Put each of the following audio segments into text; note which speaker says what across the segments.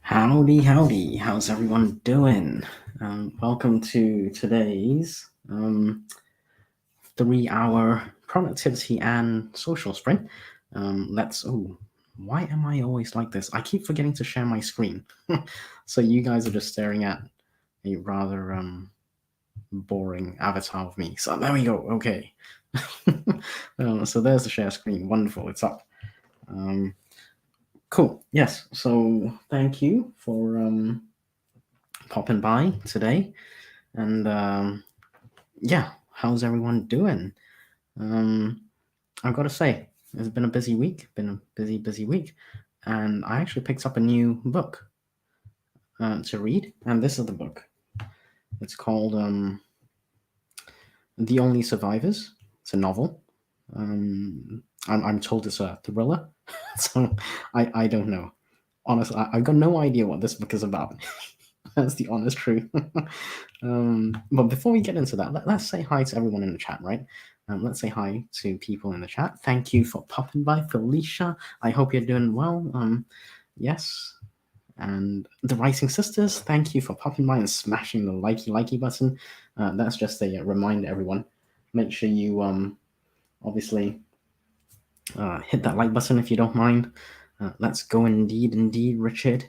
Speaker 1: Howdy, howdy. How's everyone doing? Welcome to today's 3-hour productivity and social sprint. Why am I always like this? I keep forgetting to share my screen. So you guys are just staring at a rather boring avatar of me. So there we go. Okay. So there's the share screen. Wonderful. It's up. Cool. Yes. So thank you for popping by today. And yeah, how's everyone doing? I've got to say, it's been a busy week, busy week. And I actually picked up a new book to read. And this is the book. It's called The Only Survivors. It's a novel. I'm told it's a thriller. So I don't know. Honestly, I've got no idea what this book is about. That's the honest truth. But before we get into that, let's say hi to everyone in the chat, right? Let's say hi to people in the chat. Thank you for popping by, Felicia. I hope you're doing well. Yes. And the Rising Sisters, thank you for popping by and smashing the likey button. That's just a reminder, everyone. Make sure you obviously hit that like button if you don't mind. Let's go indeed, Richard.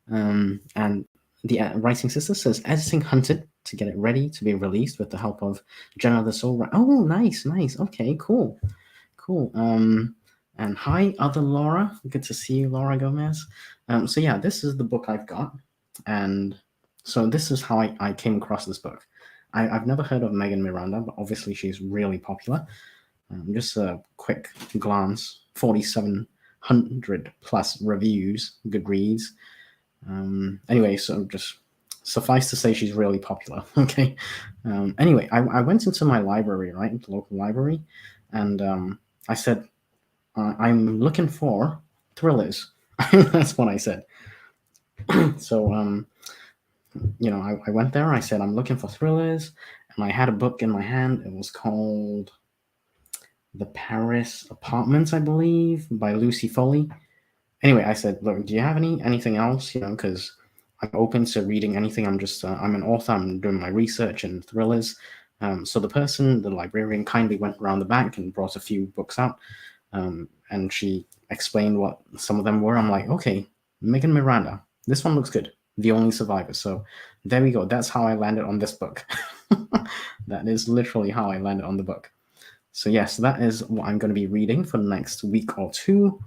Speaker 1: And the Writing Sister says, editing hunted to get it ready to be released with the help of Jenna the Soul. Oh, nice. Okay, cool. And hi, other Laura. Good to see you, Laura Gomez. So yeah, this is the book I've got. And so this is how I came across this book. I've never heard of Megan Miranda, but obviously she's really popular. Just a quick glance, 4,700 plus reviews, Goodreads. Anyway, so just suffice to say she's really popular. Okay. Anyway, I went into my library, right, the local library, and I said, I'm looking for thrillers. That's what I said. So, I went there. I said, I'm looking for thrillers, and I had a book in my hand. It was called The Paris Apartments, I believe, by Lucy Foley. Anyway, I said, look, do you have anything else? Because I'm open to reading anything. I'm an author. I'm doing my research and thrillers. So the librarian, kindly went around the back and brought a few books out. And she explained what some of them were. I'm like, okay, Megan Miranda, this one looks good. The Only Survivor. So there we go. That's how I landed on this book. That is literally how I landed on the book. So yes, that is what I'm going to be reading for the next week or two,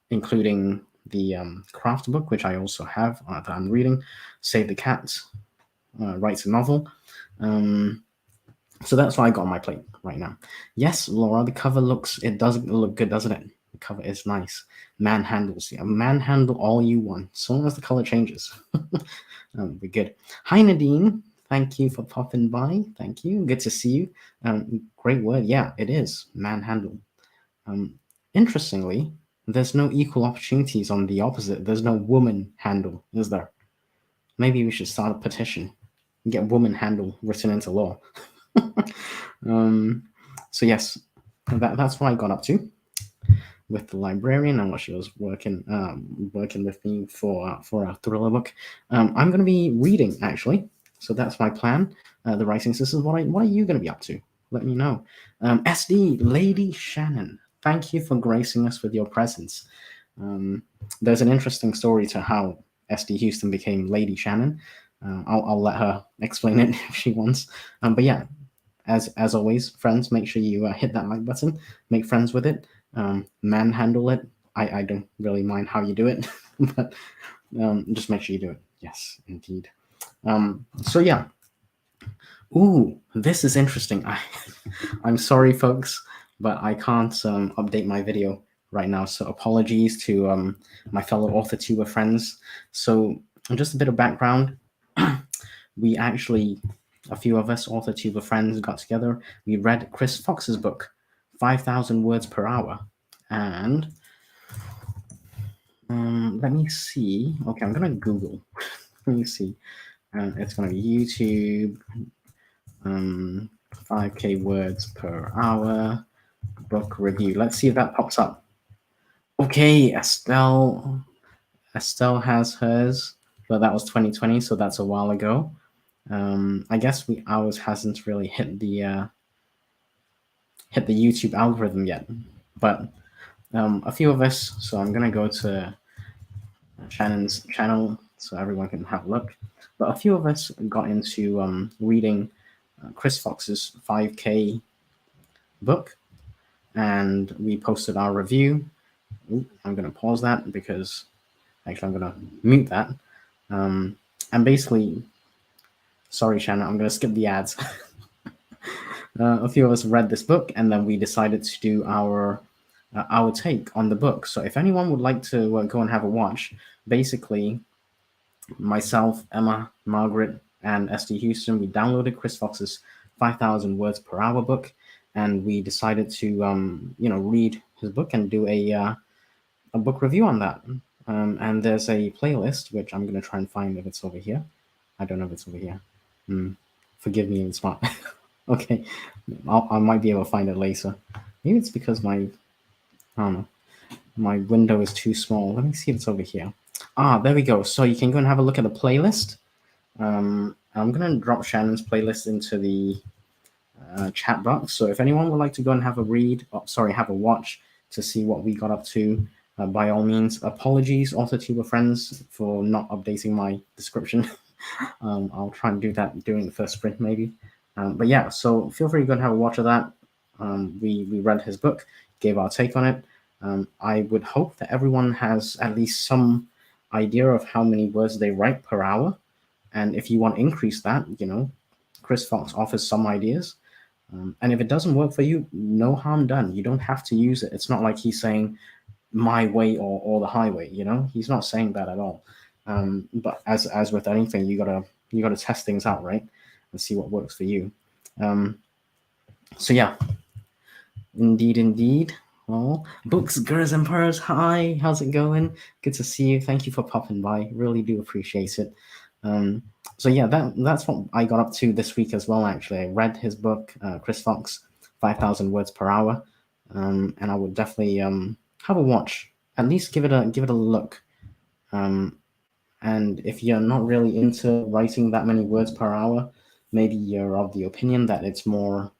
Speaker 1: including the craft book, which I also have that I'm reading. Save the Cat writes a novel. So that's what I got on my plate right now. Yes, Laura, the cover does look good, doesn't it? The cover is nice. Manhandles, yeah, manhandle all you want, as long as the color changes. Be good. Hi, Nadine. Thank you for popping by. Thank you. Good to see you. Great word. Yeah, it is. Manhandle. Interestingly, there's no equal opportunities on the opposite. There's no woman handle, is there? Maybe we should start a petition and get woman handle written into law. So yes, that's what I got up to with the librarian and what she was working with me for a thriller book. I'm going to be reading, actually. So that's my plan. The Writing Sisters. What are you going to be up to? Let me know. SD Lady Shannon, thank you for gracing us with your presence. There's an interesting story to how SD Houston became Lady Shannon. I'll let her explain it if she wants. But yeah, as always, friends, make sure you hit that like button, make friends with it, manhandle it. I don't really mind how you do it, but just make sure you do it. Yes, indeed. So yeah. Ooh, this is interesting. I'm sorry, folks, but I can't update my video right now. So apologies to my fellow AuthorTuber friends. So just a bit of background. We actually, a few of us AuthorTuber friends got together. We read Chris Fox's book, 5,000 Words Per Hour. And let me see. Okay, I'm going to Google. Let me see. It's going to be YouTube. 5K words per hour book review. Let's see if that pops up. Okay, Estelle has hers. but that was 2020, so that's a while ago. I guess ours hasn't really hit the YouTube algorithm yet, but a few of us. So I'm gonna go to Shannon's channel so everyone can have a look. But a few of us got into reading Chris Fox's 5K book, and we posted our review. Ooh, I'm gonna pause that because actually I'm gonna mute that. And basically, sorry, Shannon, I'm gonna skip the ads. A few of us read this book, and then we decided to do our take on the book. So if anyone would like to go and have a watch, basically, myself, Emma, Margaret, and ST Houston, we downloaded Chris Fox's 5,000 words per hour book, and we decided to read his book and do a book review on that. And there's a playlist which I'm gonna try and find if it's over here. I don't know if it's over here. Forgive me, it's not. Okay, I might be able to find it later. Maybe it's because I don't know, my window is too small. Let me see if it's over here. Ah, there we go. So you can go and have a look at the playlist. I'm gonna drop Shannon's playlist into the chat box. So if anyone would like to go and have a watch to see what we got up to, by all means, apologies also to your friends for not updating my description. I'll try and do that during the first sprint maybe. But yeah, so feel free to go and have a watch of that. We read his book, gave our take on it. I would hope that everyone has at least some idea of how many words they write per hour. And if you want to increase that, Chris Fox offers some ideas. And if it doesn't work for you, no harm done. You don't have to use it. It's not like he's saying my way or the highway. He's not saying that at all. But as with anything, you gotta test things out, right, and see what works for you. So yeah, indeed. Well, books, girls, and pearls. Hi, how's it going? Good to see you. Thank you for popping by. Really do appreciate it. So yeah, that's what I got up to this week as well. Actually, I read his book, Chris Fox, 5,000 words per hour, and I would definitely have a watch. At least give it a look. And if you're not really into writing that many words per hour, maybe you're of the opinion that it's more.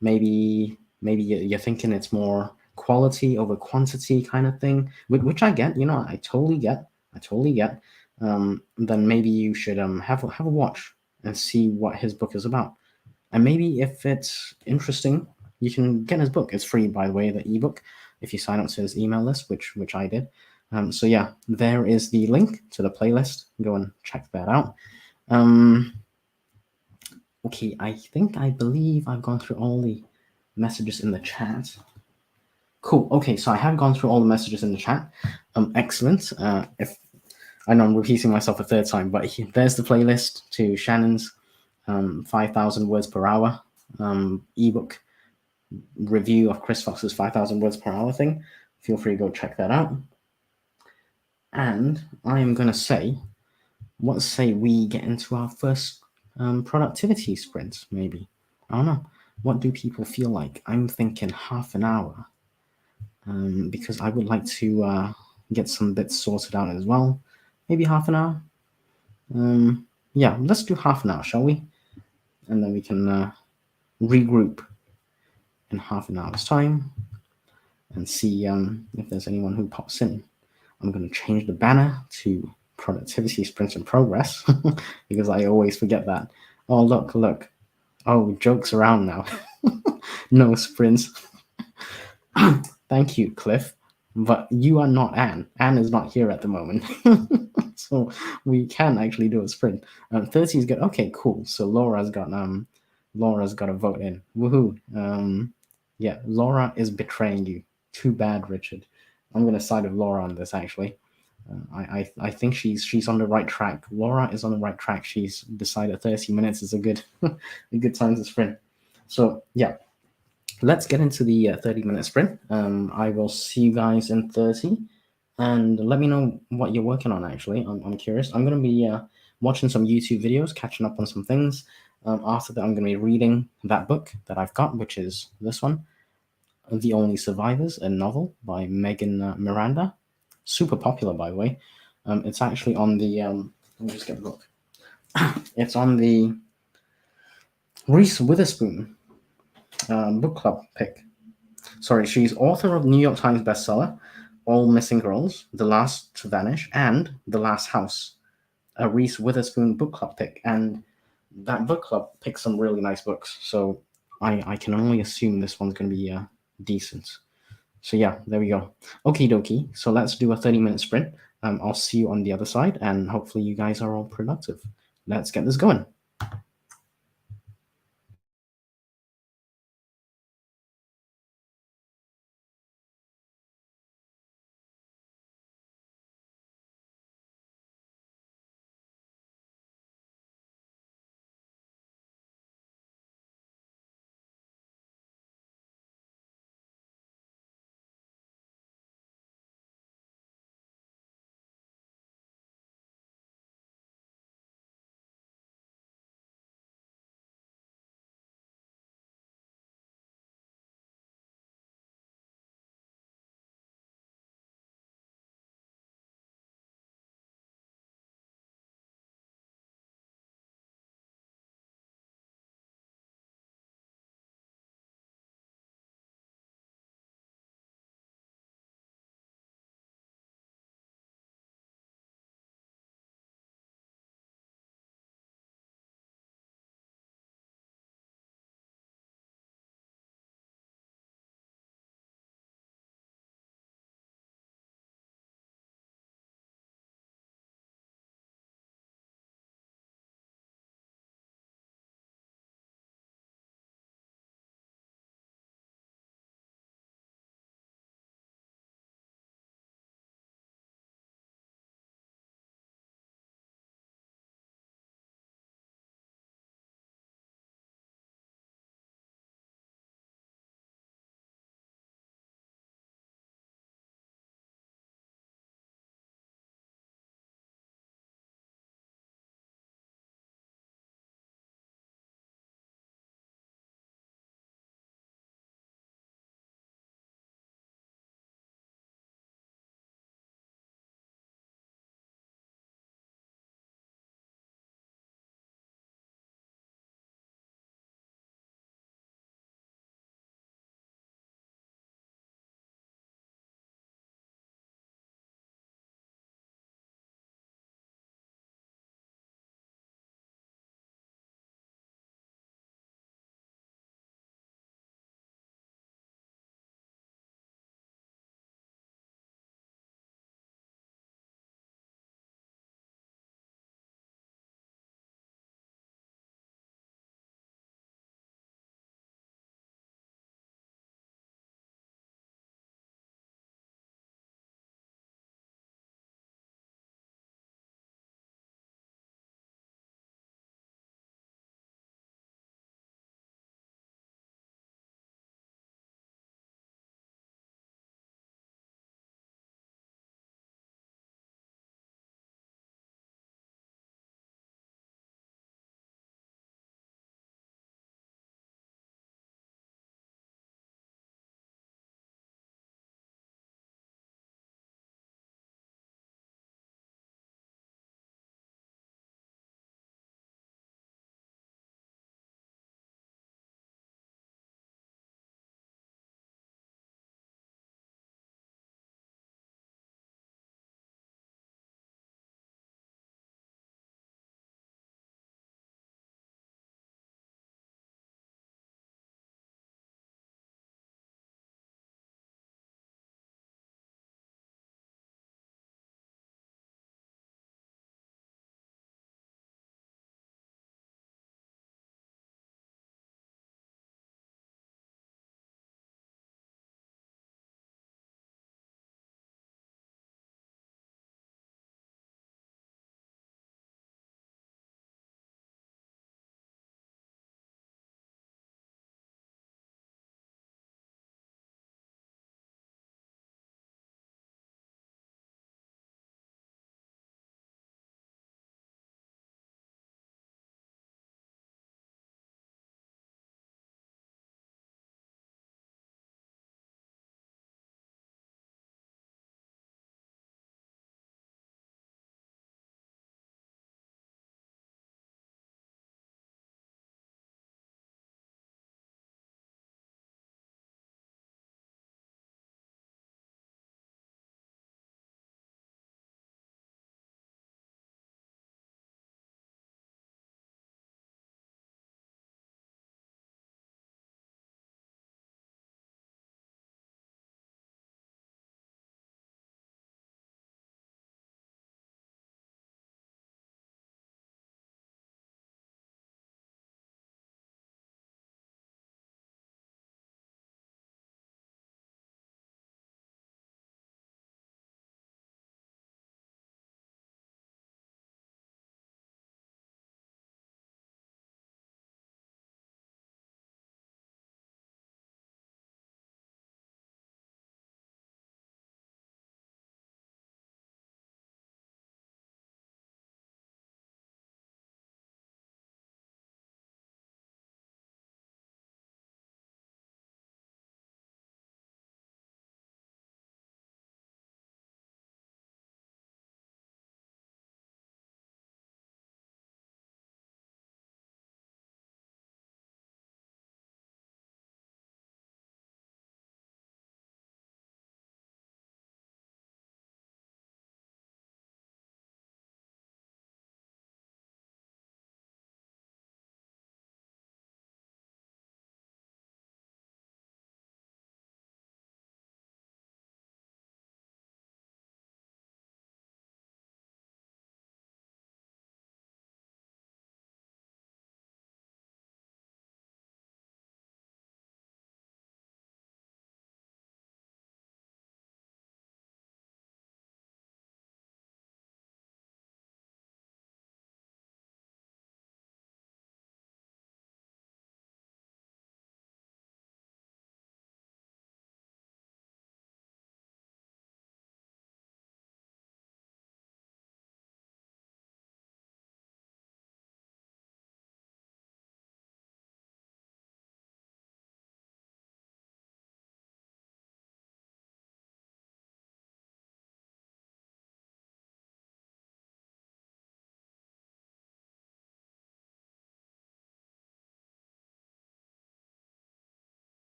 Speaker 1: Maybe you're thinking it's more quality over quantity kind of thing, which I get. I totally get. Then maybe you should have a watch and see what his book is about. And maybe if it's interesting, you can get his book. It's free, by the way, the ebook, if you sign up to his email list, which I did. So yeah, there is the link to the playlist. Go and check that out. Okay, I believe I've gone through all the messages in the chat. Cool. Okay, so I have gone through all the messages in the chat. Excellent. If I know I'm repeating myself a third time, but there's the playlist to Shannon's 5,000 words per hour ebook review of Chris Fox's 5,000 words per hour thing. Feel free to go check that out. And I am going to say, let's say we get into our first productivity sprint, maybe. I don't know. What do people feel like? I'm thinking half an hour, because I would like to get some bits sorted out as well. Maybe half an hour. Yeah, let's do half an hour, shall we? And then we can regroup in half an hour's time and see if there's anyone who pops in. I'm going to change the banner to productivity sprints in progress because I always forget that. Oh, look. Oh, jokes around now. No sprints. Thank you, Cliff. But you are not Anne. Anne is not here at the moment. So we can actually do a sprint. 30 is good. Okay, cool. So Laura's got a vote in. Woohoo. Yeah, Laura is betraying you. Too bad, Richard. I'm going to side with Laura on this, actually. I think she's on the right track. Laura is on the right track. She's decided 30 minutes is a good time to sprint. So yeah, let's get into the 30-minute sprint. I will see you guys in 30, and let me know what you're working on. Actually, I'm curious. I'm going to be watching some YouTube videos, catching up on some things. After that, I'm going to be reading that book that I've got, which is this one, The Only Survivors, a novel by Megan Miranda. Super popular, by the way. It's actually on the let me just get the book. It's on the Reese Witherspoon book club pick. Sorry, she's author of New York Times bestseller, All Missing Girls, The Last to Vanish, and The Last House, a Reese Witherspoon book club pick. And that book club picks some really nice books. So I can only assume this one's going to be decent. So yeah, there we go. Okie dokie. So let's do a 30-minute sprint. I'll see you on the other side, and hopefully you guys are all productive. Let's get this going.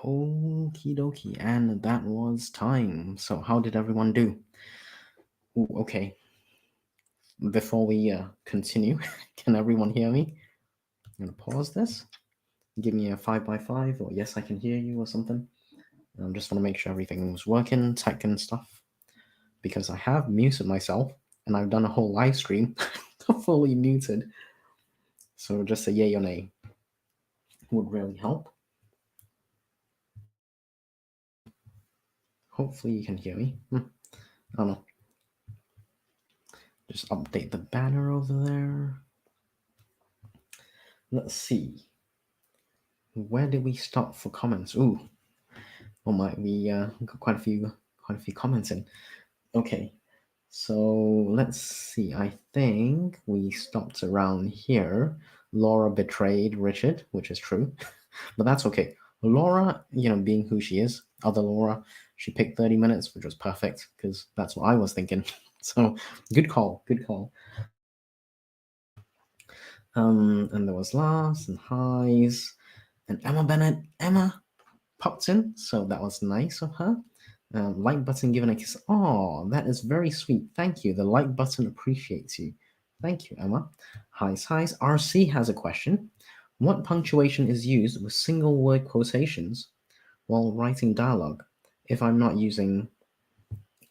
Speaker 1: Okie dokie, and that was time. So, how did everyone do? Ooh, okay. Before we continue, can everyone hear me? I'm gonna pause this. Give me a 5x5, or yes, I can hear you, or something. Just want to make sure everything was working, tech and stuff, because I have muted myself, and I've done a whole live stream fully muted. So just a yay or nay would really help. Hopefully you can hear me. I don't know. Just update the banner over there. Let's see. Where did we stop for comments? Ooh, oh my, we got quite a few comments in. Okay, so let's see. I think we stopped around here. Laura betrayed Richard, which is true, but that's okay. Laura, being who she is, other Laura, she picked 30 minutes, which was perfect because that's what I was thinking. So good call, good call. And there was laughs and highs, and Emma Bennett. Emma popped in, so that was nice of her. Like button given a kiss. Oh, that is very sweet. Thank you. The like button appreciates you. Thank you, Emma. Highs, highs. RC has a question. What punctuation is used with single word quotations while writing dialogue if I'm not using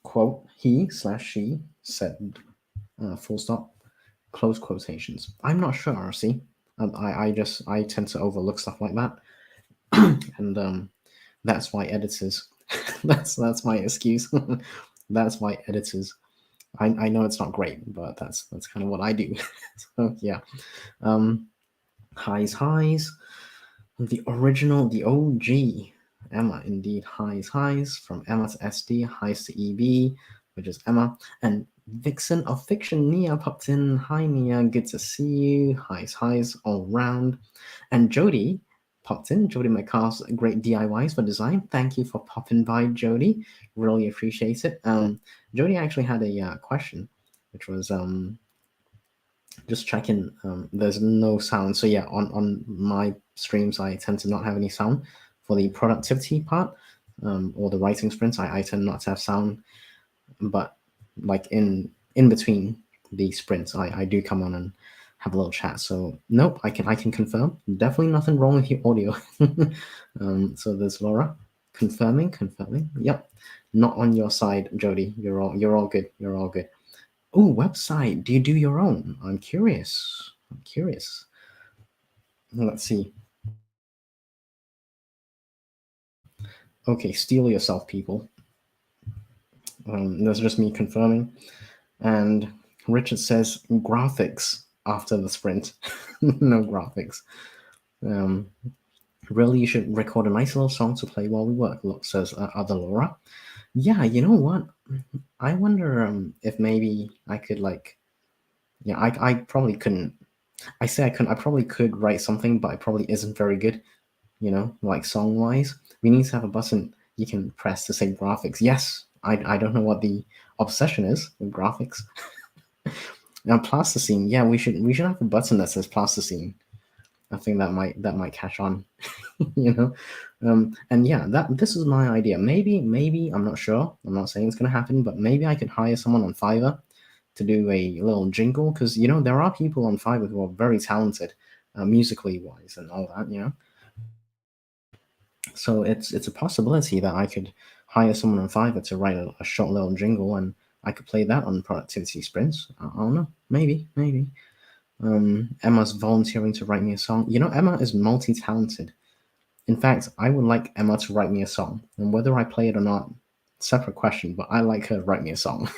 Speaker 1: quote he/she said full stop close quotations? I'm not sure, RC. I tend to overlook stuff like that, and that's why editors. that's my excuse. That's why editors. I know it's not great, but that's kind of what I do. So yeah. Highs, highs. The original, the OG Emma, indeed. Highs, highs. From Emma to SD, highs to EB, which is Emma. And Vixen of Fiction, Nia popped in. Hi, Nia. Good to see you. Highs, highs all round. And Jody popped in. Jody McCar's great DIYs for design. Thank you for popping by, Jody. Really appreciate it. Jody actually had a question, which was just checking. There's no sound, so yeah, on my streams I tend to not have any sound for the productivity part, or the writing sprints. I tend not to have sound, but like in between the sprints, I do come on and have a little chat. So nope, I can confirm. Definitely nothing wrong with your audio. So there's Laura confirming. Yep, not on your side, Jody. You're all good. You're all good. Oh, website. Do you do your own? I'm curious. Let's see. Okay, steel yourself, people. That's just me confirming. And Richard says graphics after the sprint. No graphics. Really, you should record a nice little song to play while we work, says other Laura. Yeah, you know what? I wonder if maybe I could yeah, I probably couldn't. I say I couldn't. I probably could write something, but it probably isn't very good. Like song wise. We need to have a button you can press to say graphics. Yes, I don't know what the obsession is with graphics. Now plasticine, yeah, we should have a button that says plasticine. I think that might catch on. And yeah, this is my idea. Maybe I'm not sure. I'm not saying it's gonna happen, but maybe I could hire someone on Fiverr to do a little jingle, because there are people on Fiverr who are very talented, musically wise and all that. So it's a possibility that I could hire someone on Fiverr to write a short little jingle, and I could play that on productivity sprints. I don't know. Maybe. Emma's volunteering to write me a song. Emma is multi-talented. In fact, I would like Emma to write me a song, and whether I play it or not, separate question. But I like her to write me a song.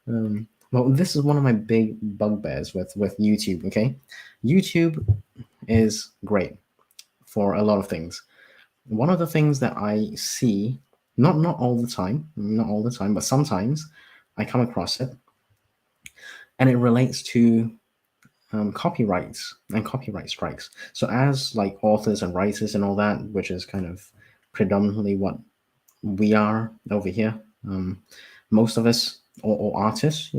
Speaker 1: Well, this is one of my big bugbears with YouTube. Okay, YouTube is great for a lot of things. One of the things that I see, not all the time, but sometimes I come across it, and it relates to copyrights and copyright strikes. So as like authors and writers and all that, which is kind of predominantly what we are over here, most of us, or artists,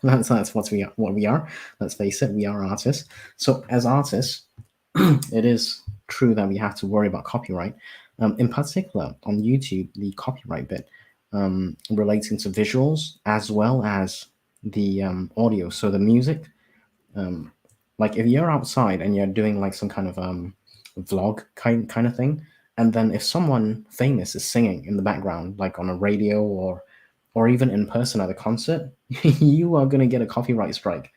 Speaker 1: that's what we are. Let's face it, we are artists. So as artists, it is true that we have to worry about copyright. In particular, on YouTube, the copyright bit relating to visuals as well as the audio. So the music, um, like if you're outside and you're doing like some kind of vlog kind of thing, and then if someone famous is singing in the background, like on a radio or even in person at a concert, you are going to get a copyright strike.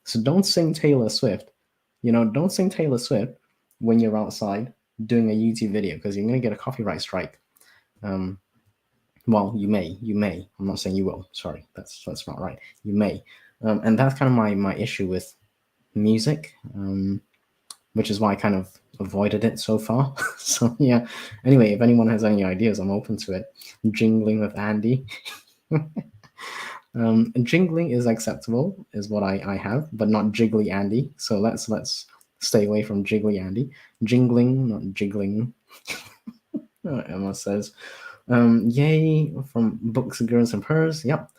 Speaker 1: So don't sing Taylor Swift. Don't sing Taylor Swift when you're outside doing a YouTube video because you're going to get a copyright strike. Um, well, you may. I'm not saying you will. Sorry, that's not right. You may, and that's kind of my issue with music, which is why I kind of avoided it so far. So yeah. Anyway, if anyone has any ideas, I'm open to it. Jingling with Andy. Jingling is acceptable, is what I have, but not jiggly Andy. So let's stay away from jiggly Andy. Jingling, not jiggling. Emma says, yay from Books, Girls, and Purrs. Yep.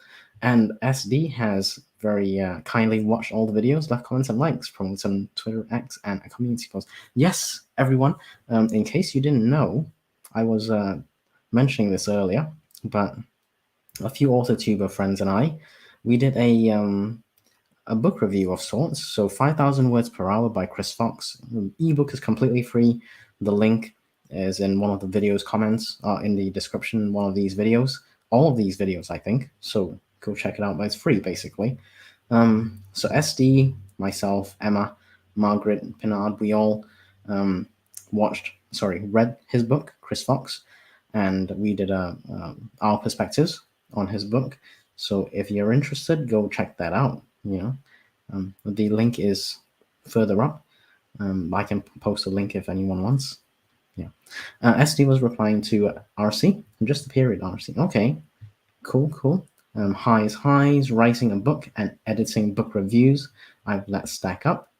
Speaker 1: And SD has very kindly watched all the videos, left comments and likes, promotes on Twitter, X, and a community post. Yes, everyone. In case you didn't know, I was mentioning this earlier, but a few AutoTuber friends and I, we did a book review of sorts. So 5,000 Words Per Hour by Chris Fox. The ebook is completely free. The link is in one of the videos comments, in the description, one of these videos. All of these videos, I think. So go check it out, but it's free, basically. So SD, myself, Emma, Margaret, Pinard, we all read his book, Chris Fox, and we did our perspectives on his book. So if you're interested, go check that out. The link is further up. I can post a link if anyone wants. Yeah. SD was replying to RC, just the period RC. Okay, cool. Highs, writing a book and editing book reviews. I've let stack up.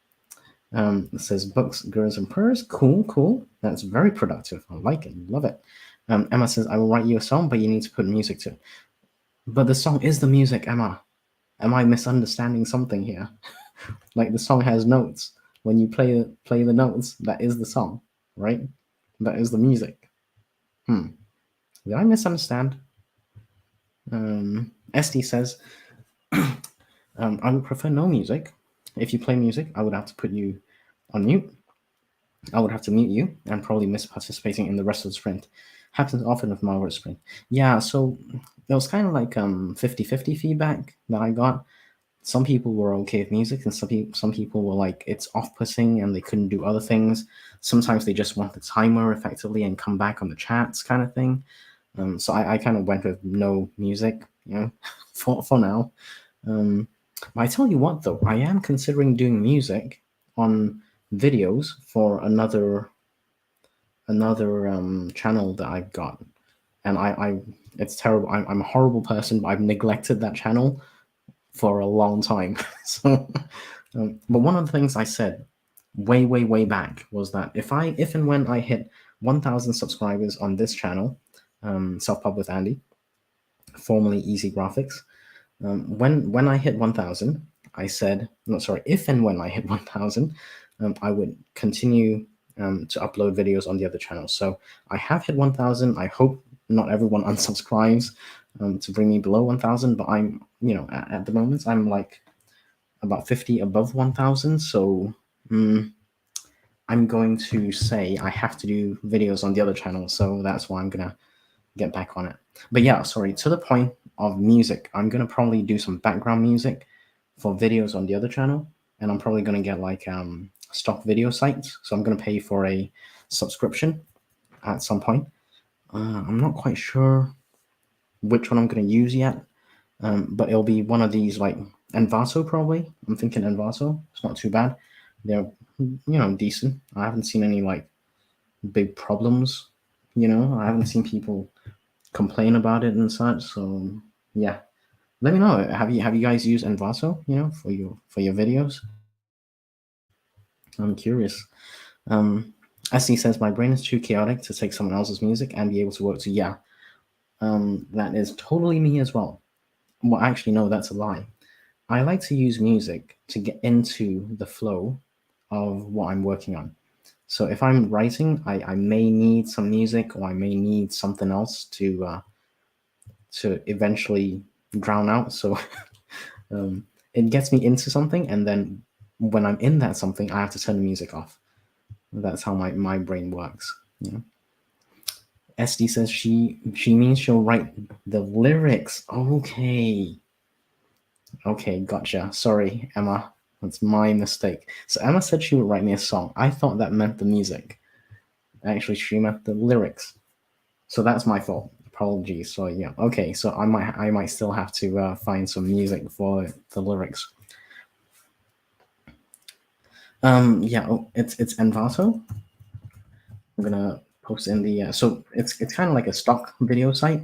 Speaker 1: It says Books, Girls, and Purrs. Cool. That's very productive. I like it. Love it. Emma says, I will write you a song, but you need to put music to it. But the song is the music, Emma. Am I misunderstanding something here? Like the song has notes. When you play the notes, that is the song, right? That is the music. Did I misunderstand? SD says, I would prefer no music. If you play music, I would have to put you on mute. I would have to mute you and probably miss participating in the rest of the sprint. Happens often with Margaret's sprint. Yeah, so it was kind of like 50-50 feedback that I got. Some people were okay with music, and some people were like, it's off-putting and they couldn't do other things. Sometimes they just want the timer effectively and come back on the chats kind of thing. So I kind of went with no music, for now. But I tell you what, though, I am considering doing music on videos for another channel that I've got, and I it's terrible. I'm a horrible person, but I've neglected that channel for a long time. So, but one of the things I said way back was that if and when I hit 1,000 subscribers on this channel, Self-Pub with Andy, formerly Easy Graphics, when I hit 1,000, I said, no, sorry, if and when I hit 1,000, I would continue to upload videos on the other channels. So I have hit 1,000. I hope not everyone unsubscribes to bring me below 1,000, but I'm, at the moment, I'm like about 50 above 1,000. So I'm going to say I have to do videos on the other channel. So that's why I'm going to get back on it. But yeah, sorry, to the point of music, I'm going to probably do some background music for videos on the other channel. And I'm probably going to get like stock video sites. So I'm going to pay for a subscription at some point. I'm not quite sure which one I'm going to use yet. But it'll be one of these, like Envato probably. I'm thinking Envato. It's not too bad. They're, decent. I haven't seen any like big problems. I haven't seen people complain about it and such. So yeah, let me know. Have you guys used Envato? For your videos. I'm curious. SC says my brain is too chaotic to take someone else's music and be able to work to. Yeah, that is totally me as well. Well, actually, no, that's a lie. I like to use music to get into the flow of what I'm working on. So if I'm writing, I may need some music, or I may need something else to eventually drown out. So it gets me into something, and then when I'm in that something, I have to turn the music off. That's how my brain works. You know? SD says she means she'll write the lyrics. Okay, gotcha. Sorry, Emma. That's my mistake. So Emma said she would write me a song. I thought that meant the music. Actually, she meant the lyrics. So that's my fault. Apologies. So yeah, okay. So I might still have to find some music for the lyrics. Yeah. Oh, it's Envato. I'm gonna post in the so it's kind of like a stock video site.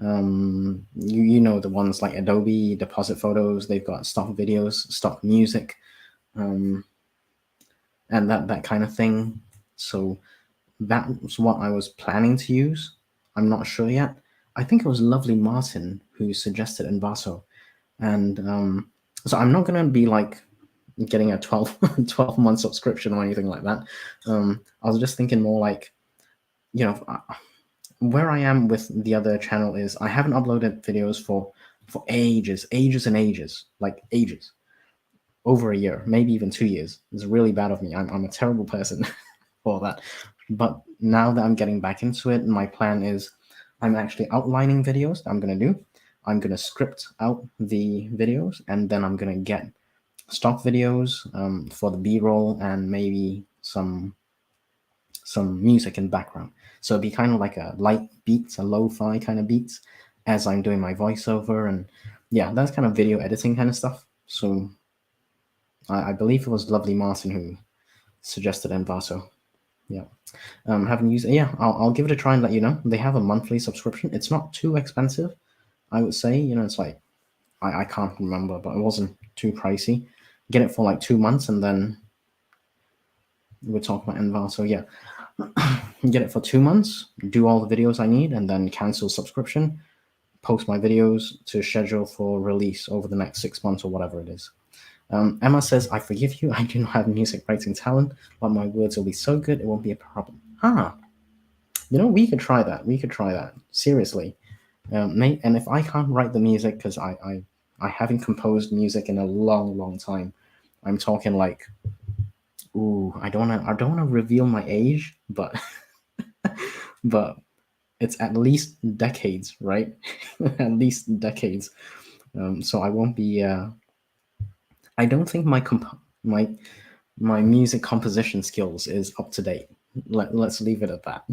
Speaker 1: You know the ones like Adobe Deposit Photos. They've got stock videos, stock music, and that kind of thing. So that's what I was planning to use. I'm not sure yet. I think it was Lovely Martin who suggested Envato, and so I'm not gonna be like getting a 12-month subscription or anything like that. I was just thinking more like, where I am with the other channel is I haven't uploaded videos for ages and ages, like ages, over a year, maybe even 2 years. It's really bad of me. I'm a terrible person for that. But now that I'm getting back into it, my plan is I'm actually outlining videos that I'm gonna do. I'm gonna script out the videos, and then I'm gonna get stock videos for the B-roll and maybe some music in background. So it'd be kind of like a light beats, a lo-fi kind of beats as I'm doing my voiceover, and yeah, that's kind of video editing kind of stuff. So I believe it was Lovely Martin who suggested Envato. Yeah. Haven't used it. Yeah, I'll give it a try and let you know. They have a monthly subscription. It's not too expensive, I would say. It's like I can't remember, but it wasn't too pricey. Get it for like 2 months, and then we'll talk about Envato. Yeah, get it for 2 months, do all the videos I need, and then cancel subscription, post my videos to schedule for release over the next 6 months or whatever it is. Emma says, I forgive you. I do not have music writing talent, but my words will be so good it won't be a problem. We could try that. We could try that. Seriously. And if I can't write the music, because I haven't composed music in a long time. I'm talking like, I don't wanna reveal my age, but but it's at least decades, right? At least decades. So I won't be. I don't think my music composition skills is up to date. Let's leave it at that.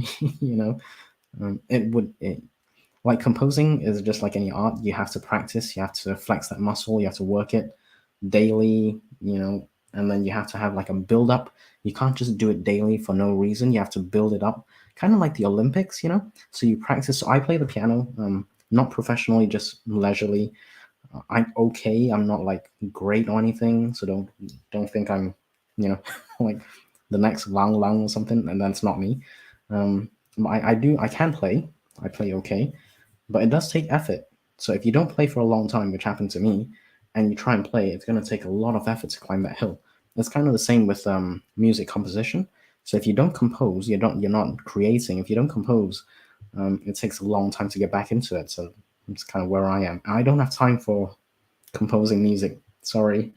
Speaker 1: Like composing is just like any art. You have to practice. You have to flex that muscle. You have to work it daily. And then you have to have like a build up. You can't just do it daily for no reason. You have to build it up, kind of like the Olympics. So you practice. So I play the piano, not professionally, just leisurely. I'm okay. I'm not like great or anything. So don't think I'm, like the next Lang Lang or something. And that's not me. I can play. I play okay, but it does take effort. So if you don't play for a long time, which happened to me, and you try and play, it's going to take a lot of effort to climb that hill. It's kind of the same with music composition. So if you don't compose, you're not creating. If you don't compose, it takes a long time to get back into it. So it's kind of where I am. I don't have time for composing music. Sorry,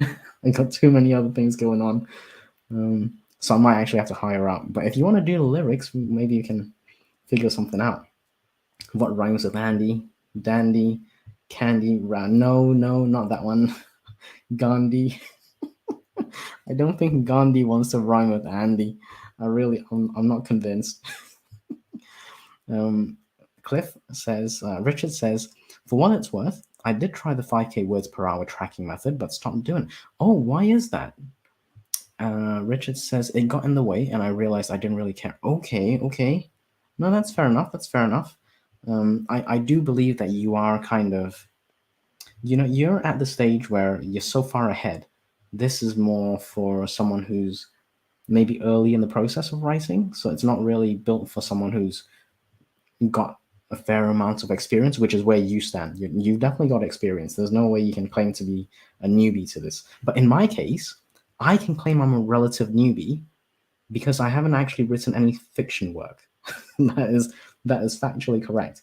Speaker 1: I got too many other things going on. So I might actually have to hire out. But if you want to do the lyrics, maybe you can figure something out. What rhymes with Andy? Dandy, candy, no, not that one. Gandhi. I don't think Gandhi wants to rhyme with Andy. I'm not convinced. Cliff says, Richard says, for what it's worth, I did try the 5K words per hour tracking method, but stopped doing it. Oh, why is that? Richard says, it got in the way, and I realized I didn't really care. Okay. No, that's fair enough. I do believe that you are kind of, you're at the stage where you're so far ahead. This is more for someone who's maybe early in the process of writing. So it's not really built for someone who's got a fair amount of experience, which is where you stand. You've definitely got experience. There's no way you can claim to be a newbie to this. But in my case, I can claim I'm a relative newbie because I haven't actually written any fiction work. that is that is factually correct.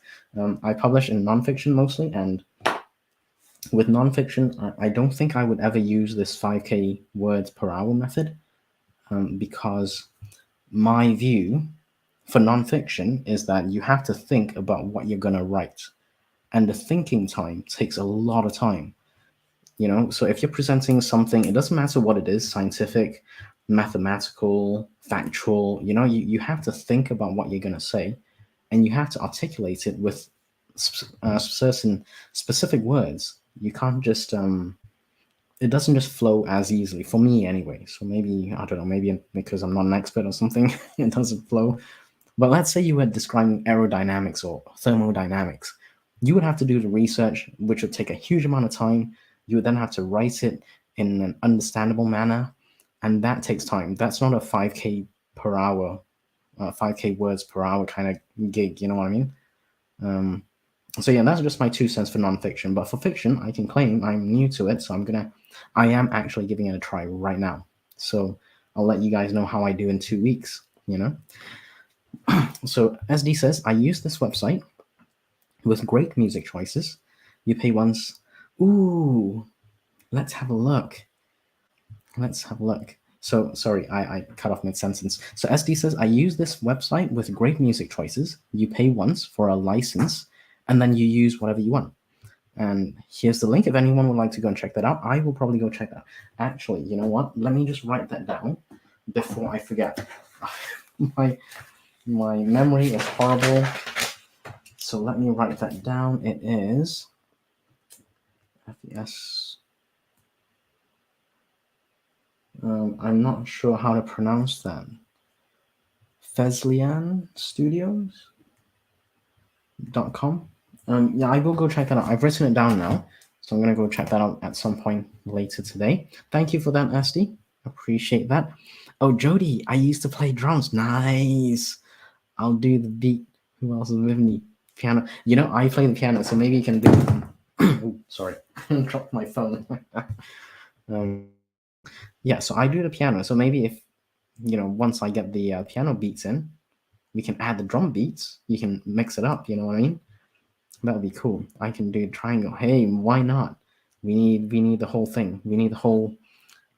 Speaker 1: I publish in nonfiction mostly, and with nonfiction, I don't think I would ever use this 5K words per hour method, because my view for nonfiction is that you have to think about what you're going to write, and the thinking time takes a lot of time. So if you're presenting something, it doesn't matter what it is, scientific, mathematical, factual, you have to think about what you're going to say, and you have to articulate it with certain specific words. You can't just it doesn't just flow as easily for me anyway. So maybe, I don't know, maybe because I'm not an expert or something, it doesn't flow. But let's say you were describing aerodynamics or thermodynamics. You would have to do the research, which would take a huge amount of time. You would then have to write it in an understandable manner, and that takes time. That's not a 5K per hour, 5K words per hour kind of gig. You know what I mean? So yeah, that's just my 2 cents for nonfiction. But for fiction, I can claim I'm new to it, so I am actually giving it a try right now. So I'll let you guys know how I do in 2 weeks. So SD says, I use this website with great music choices. You pay once. Ooh, let's have a look. So sorry, I cut off mid sentence. So SD says, I use this website with great music choices. You pay once for a license, and then you use whatever you want. And here's the link if anyone would like to go and check that out. I will probably go check that out. Actually, you know what? Let me just write that down before I forget. my memory is horrible. So let me write that down. It is FES. I'm not sure how to pronounce that. FeslianStudios.com. Yeah, I will go check that out. I've written it down now, so I'm going to go check that out at some point later today. Thank you for that, SD. Appreciate that. Oh, Jody, I used to play drums. Nice. I'll do the beat. Who else is with me? Piano. I play the piano, so maybe you can do. Oh, sorry, dropped my phone. Yeah, so I do the piano. So maybe if once I get the piano beats in, we can add the drum beats. You can mix it up. You know what I mean? That would be cool. I can do triangle. Hey, why not? We need the whole thing. We need the whole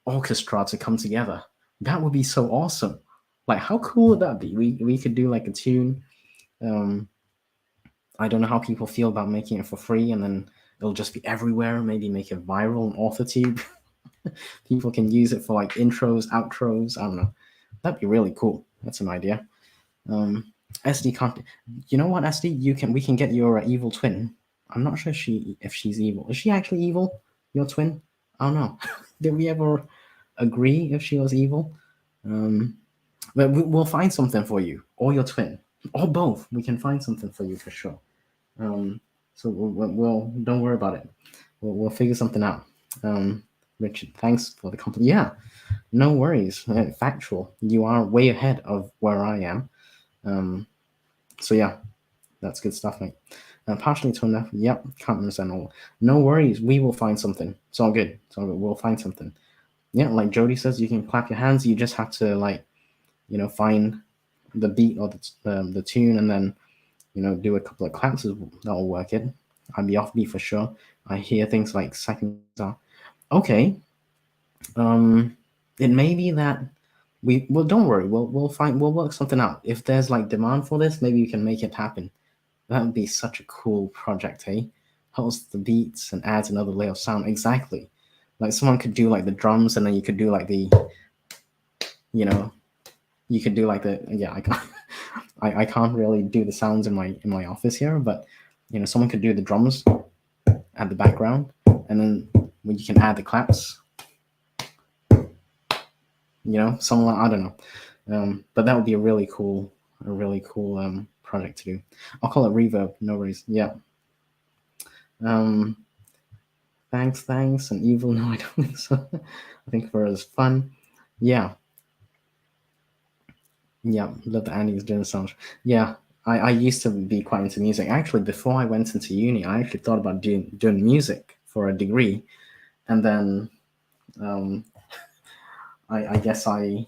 Speaker 1: orchestra to come together. That would be so awesome. Like, how cool would that be? We could do like a tune. I don't know how people feel about making it for free, and then it'll just be everywhere. Maybe make it viral on AuthorTube. People can use it for like intros, outros. I don't know. That'd be really cool. That's an idea. SD can't. You know what, SD? We can get your evil twin. I'm not sure if she's evil. Is she actually evil? Your twin? I don't know. Did we ever agree if she was evil? But we'll find something for you, or your twin, or both. We can find something for you for sure. So we'll don't worry about it. We'll figure something out. Richard, thanks for the compliment. Yeah, no worries. Factual. You are way ahead of where I am. So yeah, that's good stuff, mate. Partially turned off. Yep, can't understand all. No worries. We will find something. It's all good. We'll find something. Yeah, like Jody says, you can clap your hands. You just have to find the beat or the tune, and then do a couple of claps. That'll work it. I'll be offbeat for sure. I hear things like second star. Okay. It may be that don't worry. We'll work something out. If there's like demand for this, maybe we can make it happen. That would be such a cool project, hey? Hosts the beats and adds another layer of sound. Exactly. Like someone could do like the drums, and then you could do like the, you could do like the I can't I can't really do the sounds in my office here, but someone could do the drums at the background, and then when you can add the claps, someone I don't know, but that would be a really cool project to do. I'll call it reverb. No worries. Yeah. Thanks, and evil. No, I don't think so. I think for us fun. Yeah. Yeah, love that Andy's doing the songs. Yeah, I used to be quite into music. Actually, before I went into uni, I actually thought about doing music for a degree, and then I guess I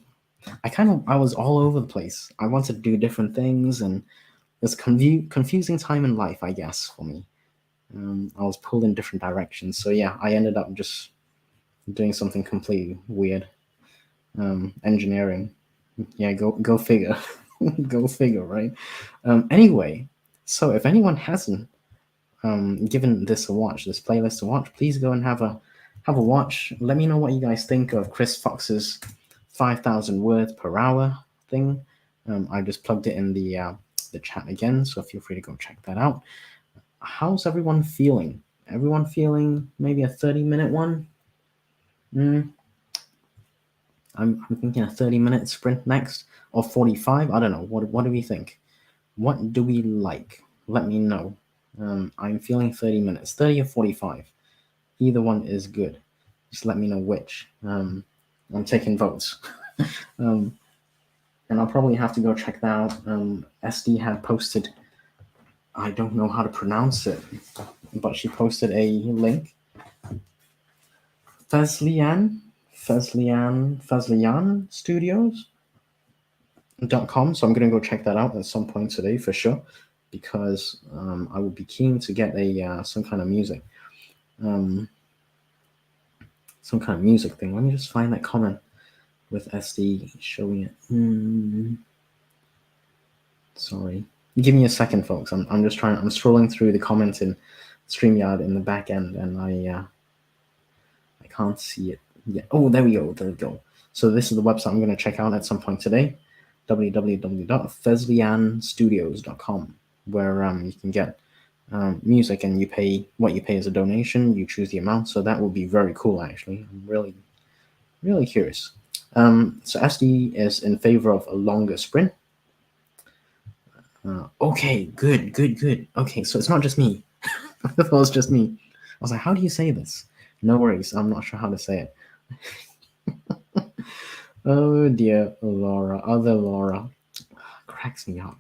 Speaker 1: I was all over the place. I wanted to do different things, and it's confusing time in life, I guess, for me. I was pulled in different directions. So yeah, I ended up just doing something completely weird. Engineering. Yeah, go figure. Go figure, right? Anyway, so if anyone hasn't given this a watch, this playlist a watch, please go and have a watch. Let me know what you guys think of Chris Fox's 5,000 words per hour thing. I just plugged it in the chat again, so feel free to go check that out. How's everyone feeling? Everyone feeling maybe a 30-minute one? I'm thinking a 30-minute sprint next, or 45. I don't know. What do we think? What do we like? Let me know. I'm feeling 30 minutes, 30 or 45. Either one is good. Just let me know which. I'm taking votes. And I'll probably have to go check that out. SD had posted, I don't know how to pronounce it, but she posted a link. Fezlian Studios.com. So I'm going to go check that out at some point today for sure, because I would be keen to get some kind of music. Some kind of music thing. Let me just find that comment with SD showing it. Sorry. Give me a second, folks. I'm just trying. I'm scrolling through the comments in StreamYard in the back end, and I can't see it yet. Oh, there we go. There we go. So this is the website I'm going to check out at some point today. www.fezlianstudios.com, where you can get music, and you pay what you pay as a donation. You choose the amount, so that will be very cool. Actually, I'm really curious. So SD is in favor of a longer sprint. Okay, good. Okay, so it's not just me. I thought it was just me. I was like, how do you say this? No worries, I'm not sure how to say it. Oh dear, Laura, other Laura. Cracks me up.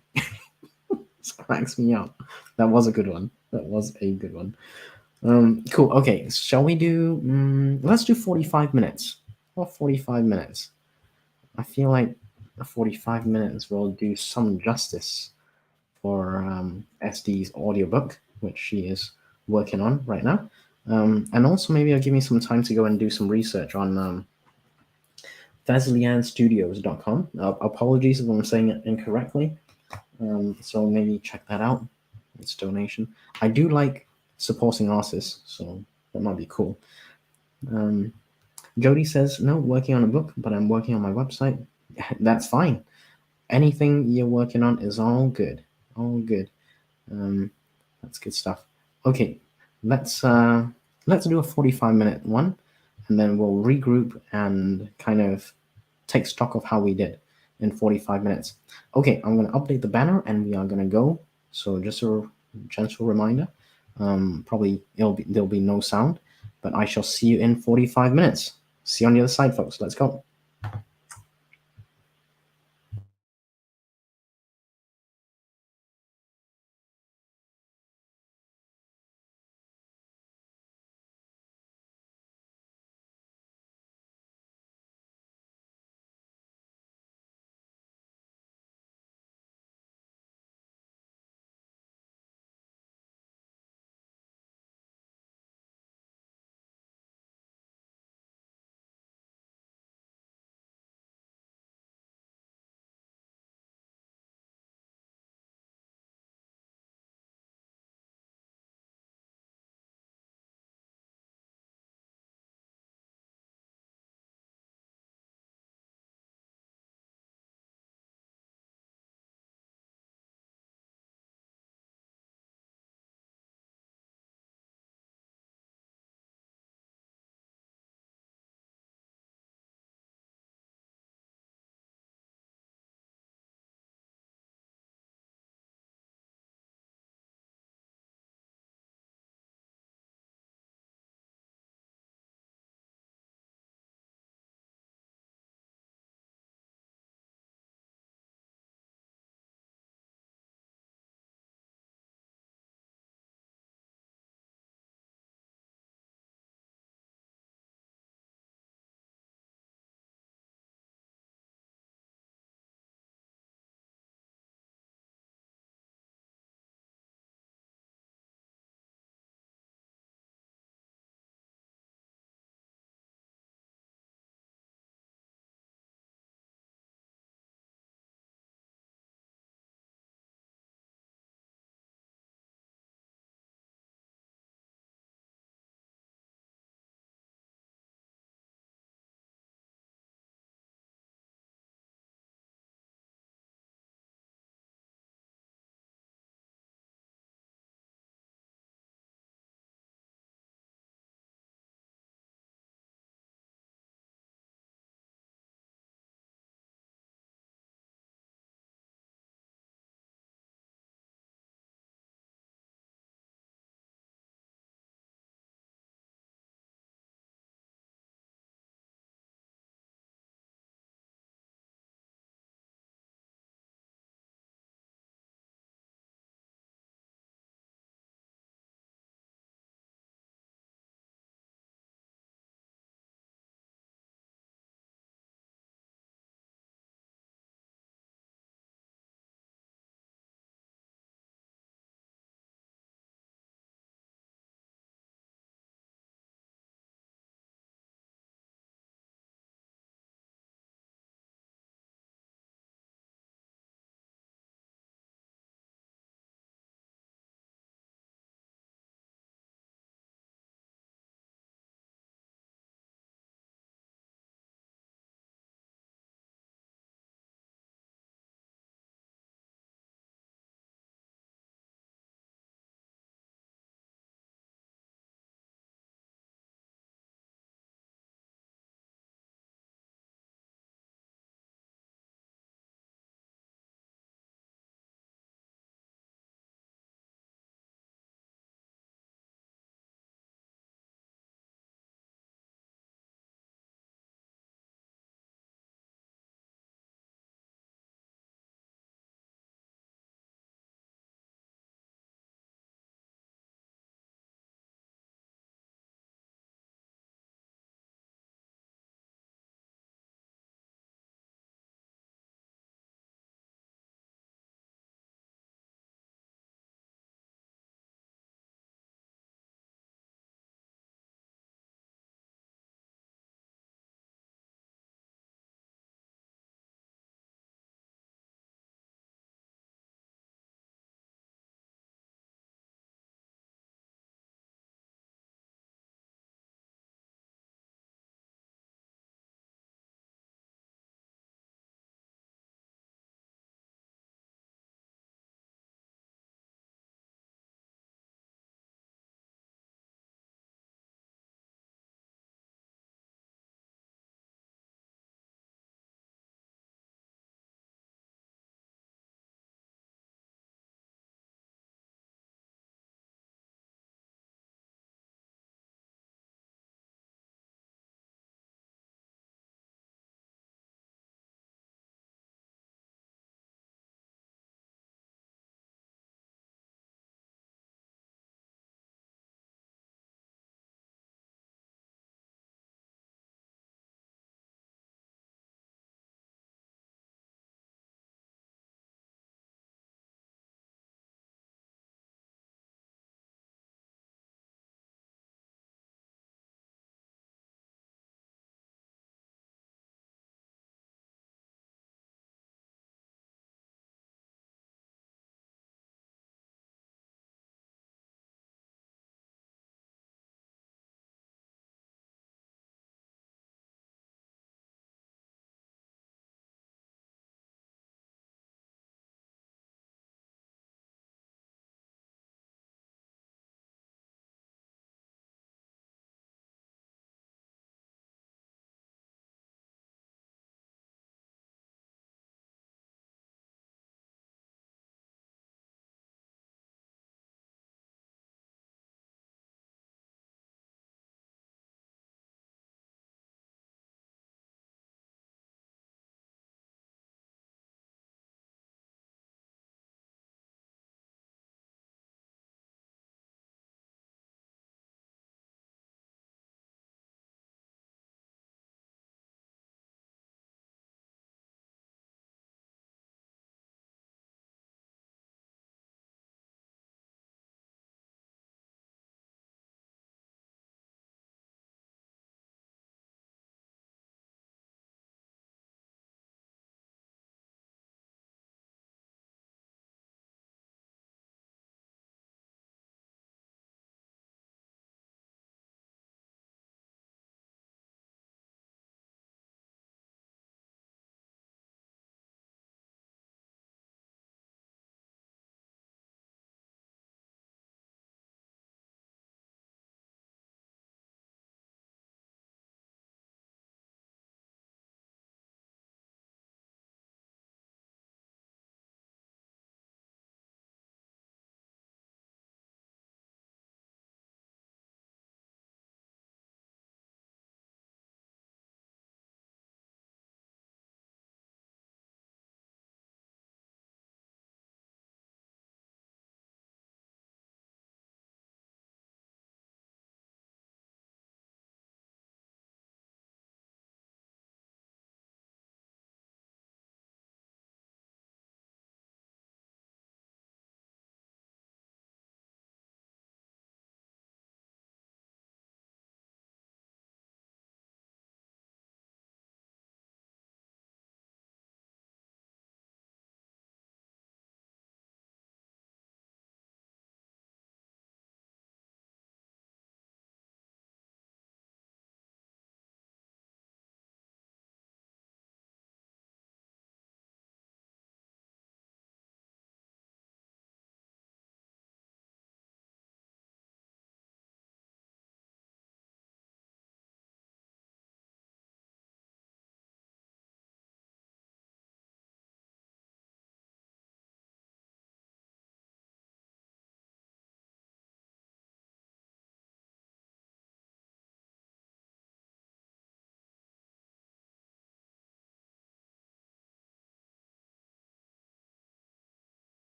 Speaker 1: This cracks me up. That was a good one. That was a good one. Cool. Okay, shall we do? Let's do 45 minutes. Or 45 minutes. I feel like 45 minutes will do some justice for SD's audiobook, which she is working on right now. And also, maybe I'll give me some time to go and do some research on Theslianstudios.com. Apologies if I'm saying it incorrectly. So maybe check that out. It's donation. I do like supporting artists, so that might be cool. Jody says, no, working on a book, but I'm working on my website. That's fine. Anything you're working on is all good. All good. That's good stuff. Okay, let's do a 45-minute one, and then we'll regroup and kind of take stock of how we did in 45 minutes. Okay, I'm gonna update the banner, and we are gonna go. So just a gentle reminder. Probably there'll be no sound, but I shall see you in 45 minutes. See you on the other side, folks. Let's go.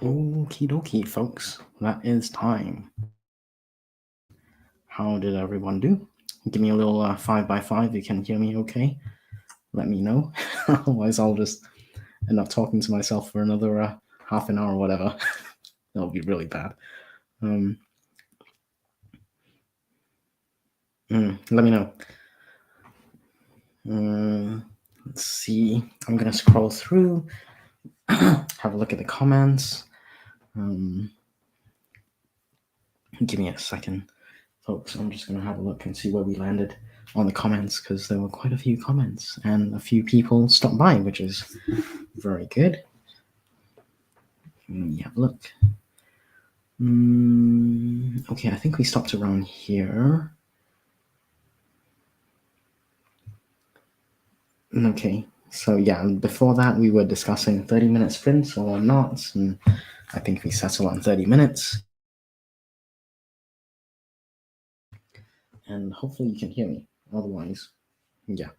Speaker 1: Okie dokie, folks. That is time. How did everyone do? Give me a little 5x5. You can hear me okay? Let me know. Otherwise, I'll just end up talking to myself for another half an hour or whatever. That'll be really bad. Let me know. Let's see. I'm going to scroll through, have a look at the comments. Give me a second, folks. I'm just going to have a look and see where we landed on the comments, because there were quite a few comments and a few people stopped by, which is very good. Yeah, look. Okay, I think we stopped around here. Okay, so yeah, before that we were discussing 30-minute sprints or not, and I think we settled on 30 minutes. And hopefully you can hear me. Otherwise, yeah,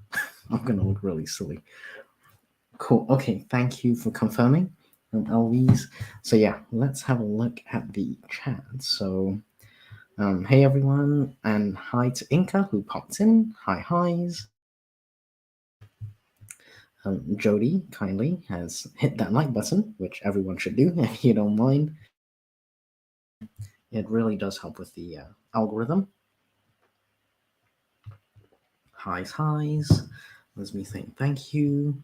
Speaker 1: I'm gonna look really silly. Cool. Okay, thank you for confirming, Eloise. So yeah, let's have a look at the chat. So, hey everyone, and hi to Inca who popped in. Highs. Jody kindly has hit that like button, which everyone should do if you don't mind. It really does help with the algorithm. Highs. Let me think. Thank you.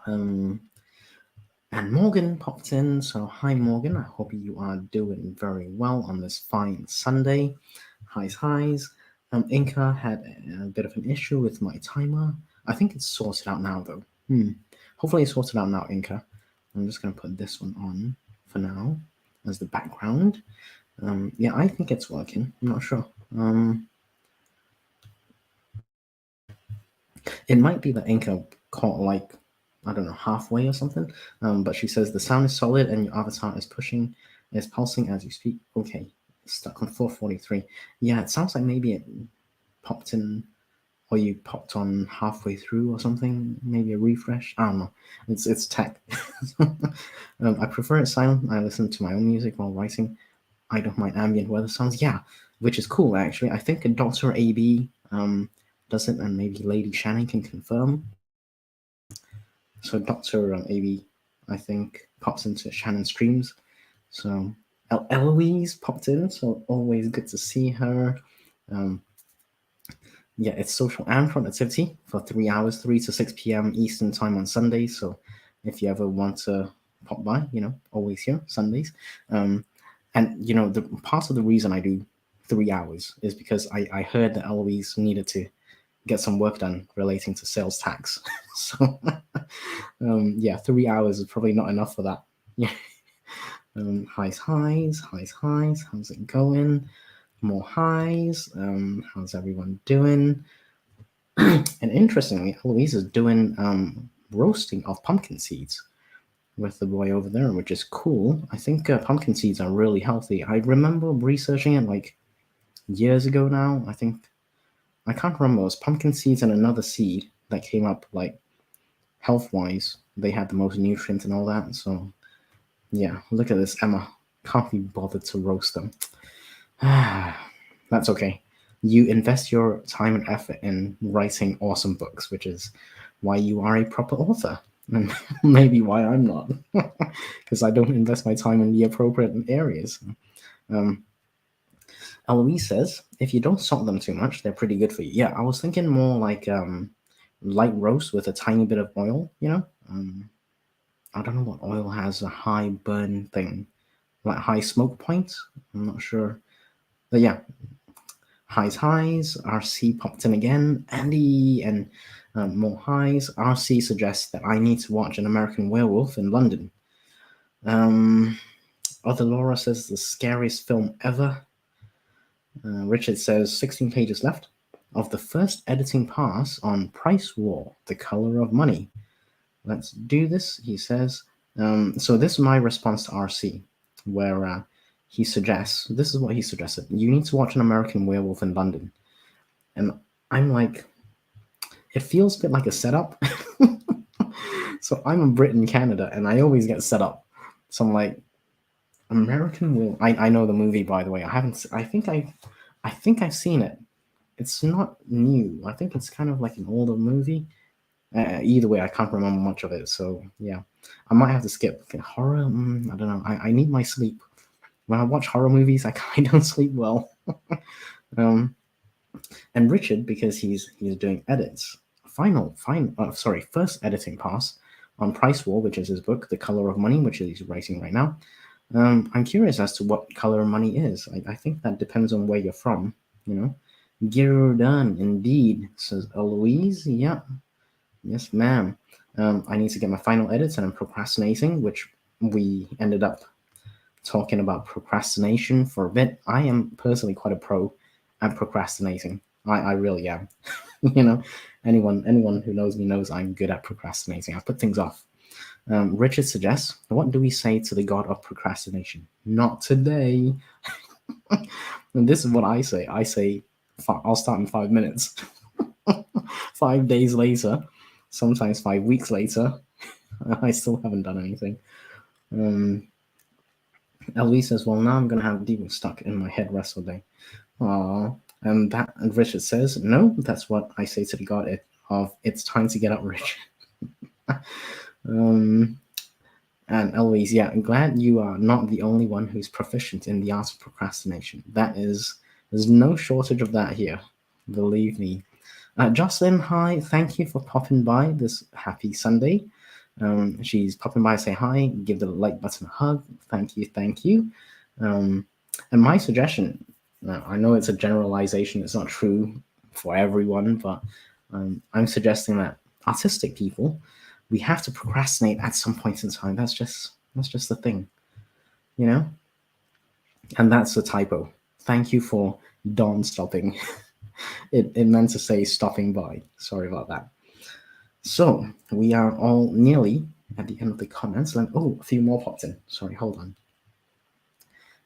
Speaker 1: And Morgan popped in. So hi Morgan. I hope you are doing very well on this fine Sunday. Highs. Inca had a bit of an issue with my timer. I think it's sorted out now though. Hopefully it's sorted out now, Inca. I'm just going to put this one on for now as the background. Yeah, I think it's working. I'm not sure. It might be that Inca caught like, I don't know, halfway or something. But she says the sound is solid and your avatar is pulsing as you speak. Okay, stuck on 443. Yeah, it sounds like maybe it popped in, or you popped on halfway through or something. Maybe a refresh. I don't know. It's tech. I prefer it silent. I listen to my own music while writing. I don't mind ambient weather sounds. Yeah, which is cool actually. I think Dr. AB does it, and maybe Lady Shannon can confirm. So Dr. AB, I think, pops into Shannon's streams. So Eloise popped in, so always good to see her. Yeah, it's social and productivity for 3 hours, 3 to 6 p.m. Eastern time on Sundays. So if you ever want to pop by, always here Sundays. And the part of the reason I do 3 hours is because I heard that Eloise needed to get some work done relating to sales tax. So yeah, 3 hours is probably not enough for that. Yeah. Highs. How's it going? More highs. How's everyone doing? And interestingly, Eloise is doing roasting of pumpkin seeds with the boy over there, which is cool. I think pumpkin seeds are really healthy. I remember researching it like years ago now. I can't remember. It was pumpkin seeds and another seed that came up like health-wise. They had the most nutrients and all that. So yeah, look at this, Emma. Can't be bothered to roast them. That's okay. You invest your time and effort in writing awesome books, which is why you are a proper author. And maybe why I'm not. Because I don't invest my time in the appropriate areas. Eloise says, if you don't salt them too much, they're pretty good for you. Yeah, I was thinking more like light roast with a tiny bit of oil, I don't know what oil has a high burn thing, like high smoke point. I'm not sure. But yeah, highs. RC popped in again. Andy and more highs. RC suggests that I need to watch An American Werewolf in London. Other Laura says the scariest film ever. Richard says 16 pages left of the first editing pass on Price War, The Color of Money. Let's do this, he says. So this is my response to RC, where he suggests, this is what he suggested. You need to watch An American Werewolf in London. And I'm like, it feels a bit like a setup. So I'm a Brit in Canada, and I always get set up. So I'm like, American Will. I know the movie, by the way. I haven't. I think I've seen it. It's not new. I think it's kind of like an older movie. Either way, I can't remember much of it. So yeah, I might have to skip horror. I don't know. I need my sleep. When I watch horror movies, I don't sleep well. um, and Richard, because he's doing edits. First editing pass on Price War, which is his book, The Color of Money, which he's writing right now. I'm curious as to what color of money is. I think that depends on where you're from, you know. Girdan, indeed, says Eloise. Yeah, yes, ma'am. I need to get my final edits, and I'm procrastinating, which we ended up talking about procrastination for a bit. I am personally quite a pro at procrastinating. I really am. You know, anyone who knows me knows I'm good at procrastinating. I put things off. Richard suggests, what do we say to the god of procrastination? Not today. And this is what I say. I say, I'll start in 5 minutes. 5 days later, sometimes 5 weeks later, I still haven't done anything. Elise says, well, now I'm going to have demons stuck in my head rest all day. Aww. And Richard says, no, that's what I say to the god of it's time to get up, Richard. And Eloise, yeah, I'm glad you are not the only one who's proficient in the art of procrastination. There's no shortage of that here, believe me. Jocelyn, hi, thank you for popping by this happy Sunday. She's popping by to say hi, give the like button a hug. Thank you. And my suggestion, I know it's a generalization, it's not true for everyone, but I'm suggesting that artistic people, we have to procrastinate at some point in time. That's just the thing, you know? And that's a typo. Thank you for Don stopping. it meant to say stopping by. Sorry about that. So we are all nearly at the end of the comments. A few more popped in. Sorry, hold on.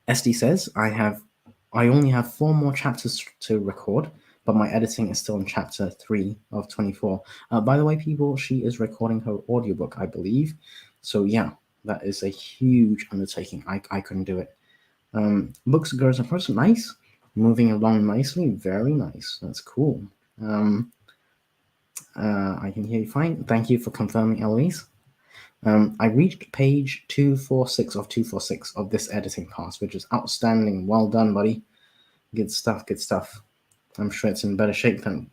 Speaker 1: SD says, I only have 4 more chapters to record, but my editing is still in chapter 3 of 24. By the way, people, she is recording her audiobook, I believe. So yeah, that is a huge undertaking. I couldn't do it. Books, girls, and person, nice. Moving along nicely, very nice. That's cool. I can hear you fine. Thank you for confirming, Eloise. I reached page 246 of 246 of this editing pass, which is outstanding. Well done, buddy. Good stuff. I'm sure it's in better shape than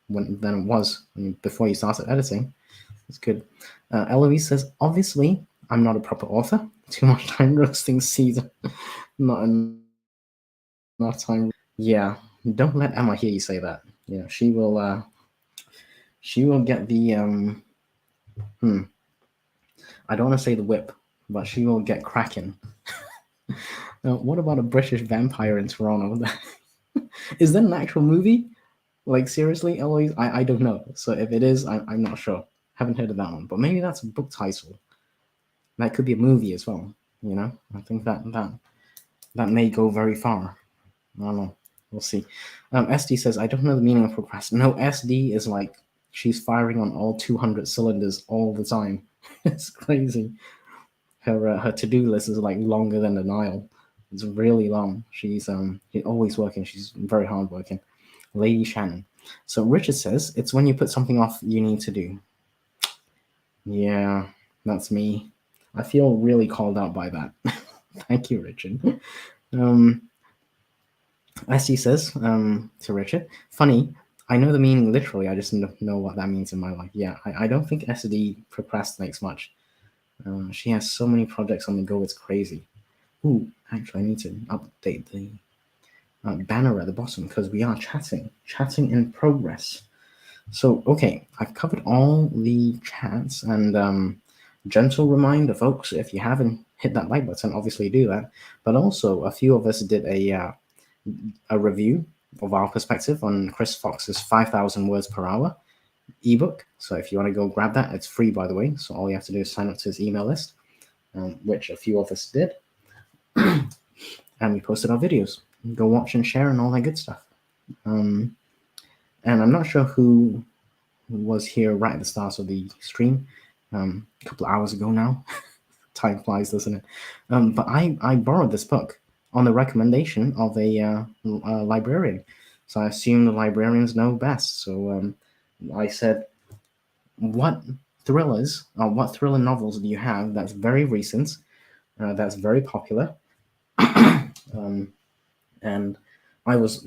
Speaker 1: it was before you started editing. It's good. Eloise says, obviously, I'm not a proper author. Too much time roasting season. Not enough time. Yeah, don't let Emma hear you say that. Yeah, she will get the I don't want to say the whip, but she will get cracking. What about a British vampire in Toronto? Is that an actual movie? Like, seriously, Eloise? I don't know. So if it is, I'm not sure. Haven't heard of that one. But maybe that's a book title. That could be a movie as well. You know? I think that may go very far. I don't know. We'll see. SD says, I don't know the meaning of procrastination. No, SD is like she's firing on all 200 cylinders all the time. It's crazy. Her to-do list is like longer than the Nile. It's really long. She's always working. She's very hardworking. Lady Shannon. So Richard says, it's when you put something off you need to do. Yeah, that's me. I feel really called out by that. Thank you, Richard. SD says to Richard, funny, I know the meaning literally, I just don't know what that means in my life. Yeah, I don't think SD procrastinates much. She has so many projects on the go, it's crazy. Ooh, actually, I need to update the banner at the bottom because we are chatting in progress. So, okay, I've covered all the chats, and gentle reminder, folks, if you haven't hit that like button, obviously do that. But also, a few of us did a review of our perspective on Chris Fox's 5,000 words per hour ebook. So if you want to go grab that, it's free, by the way. So all you have to do is sign up to his email list, which a few of us did. And we posted our videos. Go watch and share and all that good stuff. And I'm not sure who was here right at the start of the stream. a couple of hours ago now. Time flies, doesn't it? But I borrowed this book on the recommendation of a librarian. So I assume the librarians know best. So I said, what what thriller novels do you have that's very recent, that's very popular? um, and I was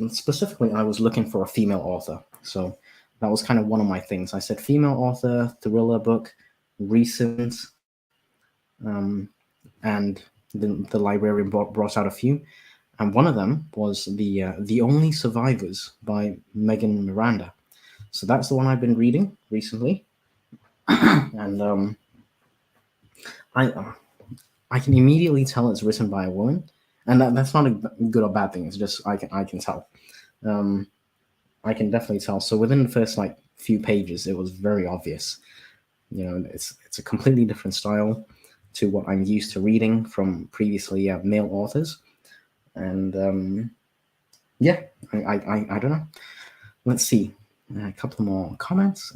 Speaker 1: looking for a female author. So that was kind of one of my things. I said female author, thriller book, recent, um, and the librarian brought out a few, and one of them was the Only Survivors by Megan Miranda. So that's the one I've been reading recently, and I I can immediately tell it's written by a woman, and that's not a good or bad thing. It's just I can tell. Um, I can definitely tell. So within the first like few pages, it was very obvious. You know, it's a completely different style to what I'm used to reading from previously male authors, and yeah, I don't know. Let's see. A couple more comments.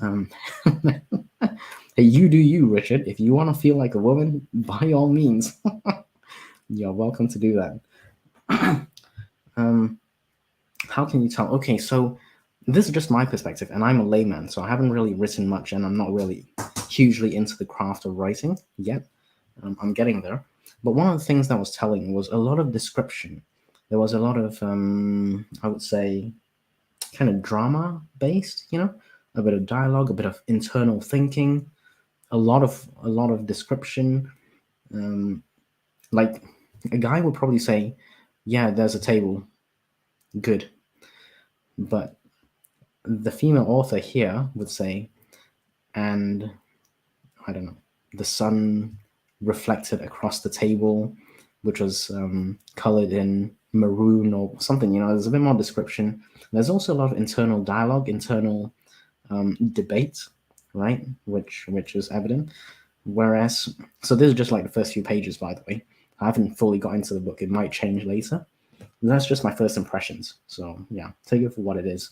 Speaker 1: Hey, you do you, Richard. If you want to feel like a woman, by all means, you're welcome to do that. How can you tell? Okay, so this is just my perspective, and I'm a layman, so I haven't really written much, and I'm not really hugely into the craft of writing yet. I'm getting there. But one of the things that was telling was a lot of description. There was a lot of, I would say, kind of drama based, a bit of dialogue, a bit of internal thinking, a lot of description. Like a guy would probably say, "Yeah, there's a table, good," but the female author here would say, "And I don't know, the sun reflected across the table, which was colored in maroon or something." There's a bit more description. There's also a lot of internal dialogue, internal debate, right? Which is evident. Whereas, so this is just like the first few pages, by the way. I haven't fully got into the book. It might change later. That's just my first impressions. So yeah, take it for what it is.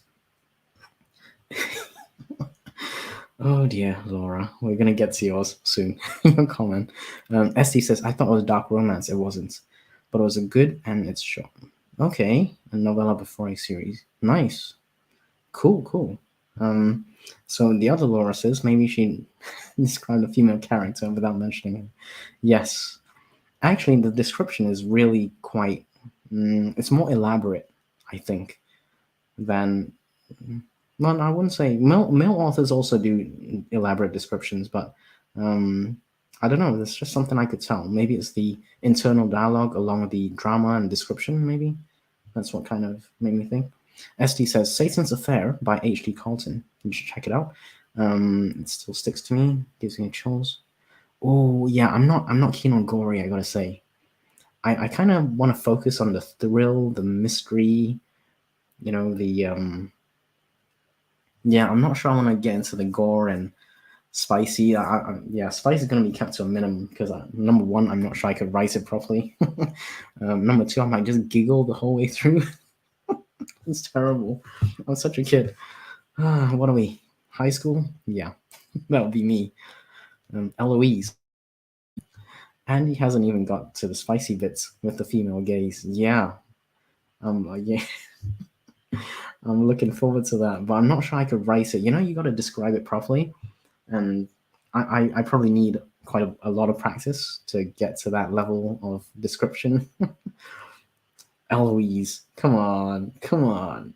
Speaker 1: Oh dear, Laura, we're gonna get to yours soon. Your comment. ST says, "I thought it was dark romance. It wasn't, but it was a good and it's short." Okay, a novella before a series. Nice, cool. So the other Laura says maybe she described a female character without mentioning it. Yes, actually, the description is really quite. It's more elaborate, I think, than. Well, I wouldn't say male authors also do elaborate descriptions, but I don't know. It's just something I could tell. Maybe it's the internal dialogue along with the drama and description. Maybe that's what kind of made me think. ST says Satan's Affair by H.D. Carlton. You should check it out. It still sticks to me. Gives me chills. Oh yeah, I'm not keen on gory. I gotta say. I kind of want to focus on the thrill, the mystery. The yeah, I'm not sure I want to get into the gore and spicy. Spicy is going to be kept to a minimum because number one, I'm not sure I could write it properly. Number two, I might just giggle the whole way through. It's terrible. I'm such a kid. What are we? High school? Yeah, that would be me. Eloise. Andy hasn't even got to the spicy bits with the female gaze. Yeah. Yeah. I'm looking forward to that, but I'm not sure I could write it. You got to describe it properly, and I probably need quite a lot of practice to get to that level of description. Eloise, come on.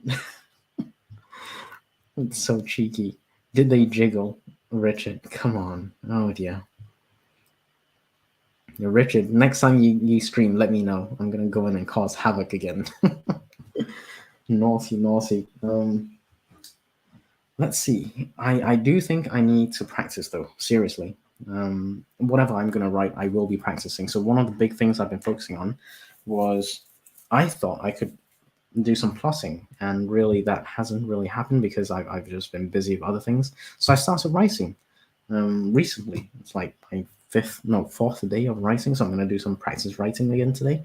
Speaker 1: It's so cheeky. Did they jiggle? Richard, come on. Oh dear. Richard, next time you stream, let me know. I'm gonna go in and cause havoc again. Naughty. Let's see. I do think I need to practice though. Seriously. Whatever I'm gonna write, I will be practicing. So one of the big things I've been focusing on was I thought I could do some plotting, and really that hasn't really happened because I've just been busy with other things. So I started writing recently. It's like my fourth day of writing, so I'm going to do some practice writing again today.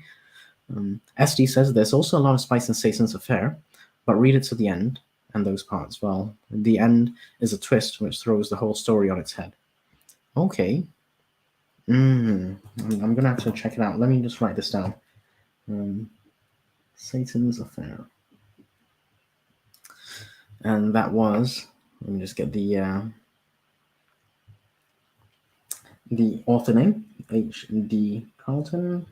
Speaker 1: SD says there's also a lot of spice in Satan's Affair, but read it to the end and those parts. Well, the end is a twist which throws the whole story on its head. Okay. I'm gonna have to check it out. Let me just write this down. Um, Satan's Affair, and that was. Let me just get the author name, H.D. Carlton.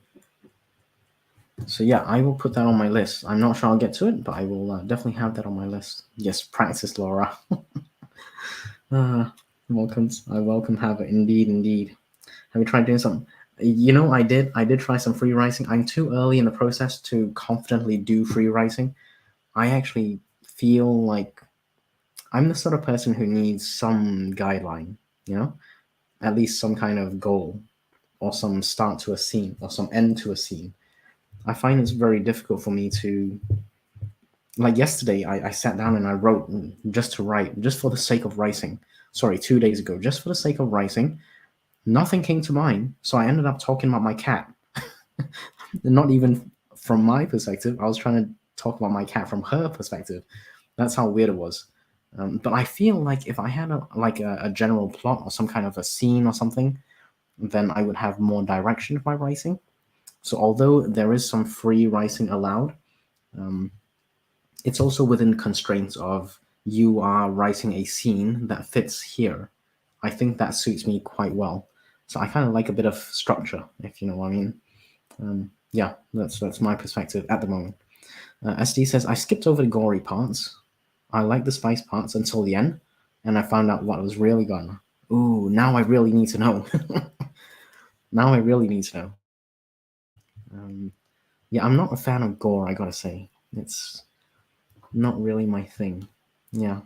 Speaker 1: So yeah, I will put that on my list. I'm not sure I'll get to it, but I will definitely have that on my list. Yes, practice, Laura. Welcome. I welcome have it. Indeed, indeed. Have you tried doing some? You know, I did. I did try some free writing. I'm too early in the process to confidently do free writing. I actually feel like I'm the sort of person who needs some guideline. You know, at least some kind of goal or some start to a scene or some end to a scene. I find it's very difficult for me to, like yesterday, I sat down and I wrote just to write, just for the sake of writing. Sorry, 2 days ago, just for the sake of writing. Nothing came to mind, so I ended up talking about my cat. Not even from my perspective. I was trying to talk about my cat from her perspective. That's how weird it was. But I feel like if I had a general plot or some kind of a scene or something, then I would have more direction of my writing. So although there is some free writing allowed, um, it's also within constraints of you are writing a scene that fits here. I think that suits me quite well. So I kind of like a bit of structure, if you know what I mean. Yeah, that's my perspective at the moment. SD says I skipped over the gory parts. I like the spice parts until the end, and I found out what was really going on. Ooh, now I really need to know. Now I really need to know. Um, yeah, I'm not a fan of gore. I gotta say, it's not really my thing. Yeah,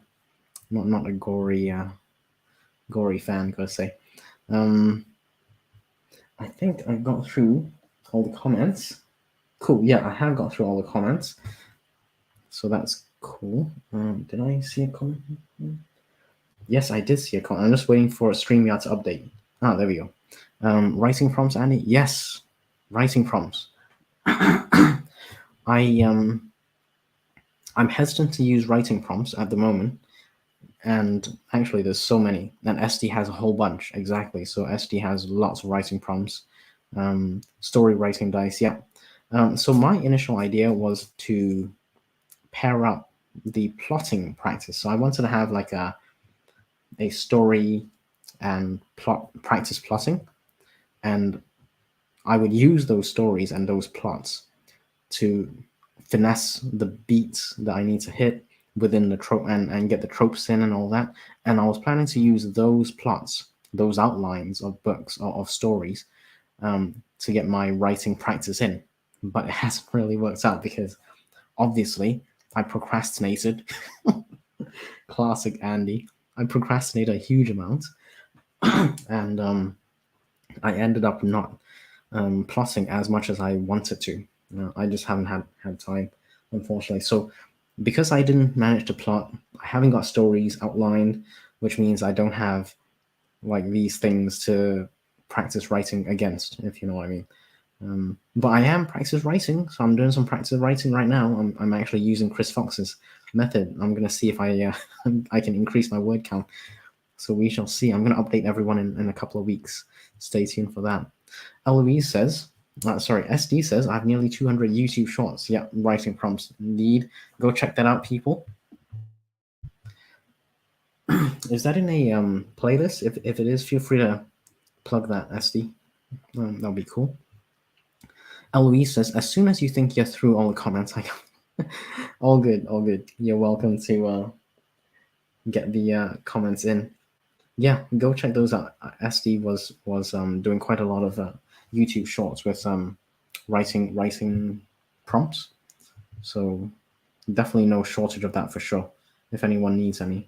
Speaker 1: not a gory fan. Gotta say. Um, I think I got through all the comments. Cool. Yeah, I have got through all the comments. So that's cool. Did I see a comment? Yes, I did see a comment. I'm just waiting for StreamYard to update. Ah, there we go. Writing prompts, Andy? Yes, writing prompts. I I'm hesitant to use writing prompts at the moment, and actually, there's so many. And SD has a whole bunch exactly. So SD has lots of writing prompts, story writing dice. Yeah. So my initial idea was to pair up the plotting practice. So I wanted to have like a story and plot practice plotting, and I would use those stories and those plots to finesse the beats that I need to hit within the trope and get the tropes in and all that. And I was planning to use those plots, those outlines of books or of stories, to get my writing practice in. But it hasn't really worked out because obviously I procrastinated. Classic Andy. I procrastinated a huge amount, and I ended up not plotting as much as I wanted to. I just haven't had time, unfortunately. So because I didn't manage to plot, I haven't got stories outlined, which means I don't have like these things to practice writing against, if you know what I mean. But I am practice writing, so I'm doing some practice writing right now. I'm actually using Chris Fox's method. I'm gonna see if I I can increase my word count. So we shall see. I'm gonna update everyone in a couple of weeks. Stay tuned for that. Eloise says, sorry, SD says, I have nearly 200 YouTube shorts. Yeah, writing prompts. Indeed. Go check that out, people. Is that in a playlist? If it is, feel free to plug that, SD. That'll be cool. Eloise says, as soon as you think you're through all the comments, I all good, all good. You're welcome to get the comments in. Yeah, go check those out. SD was doing quite a lot of YouTube shorts with writing prompts. So definitely no shortage of that for sure. If anyone needs any.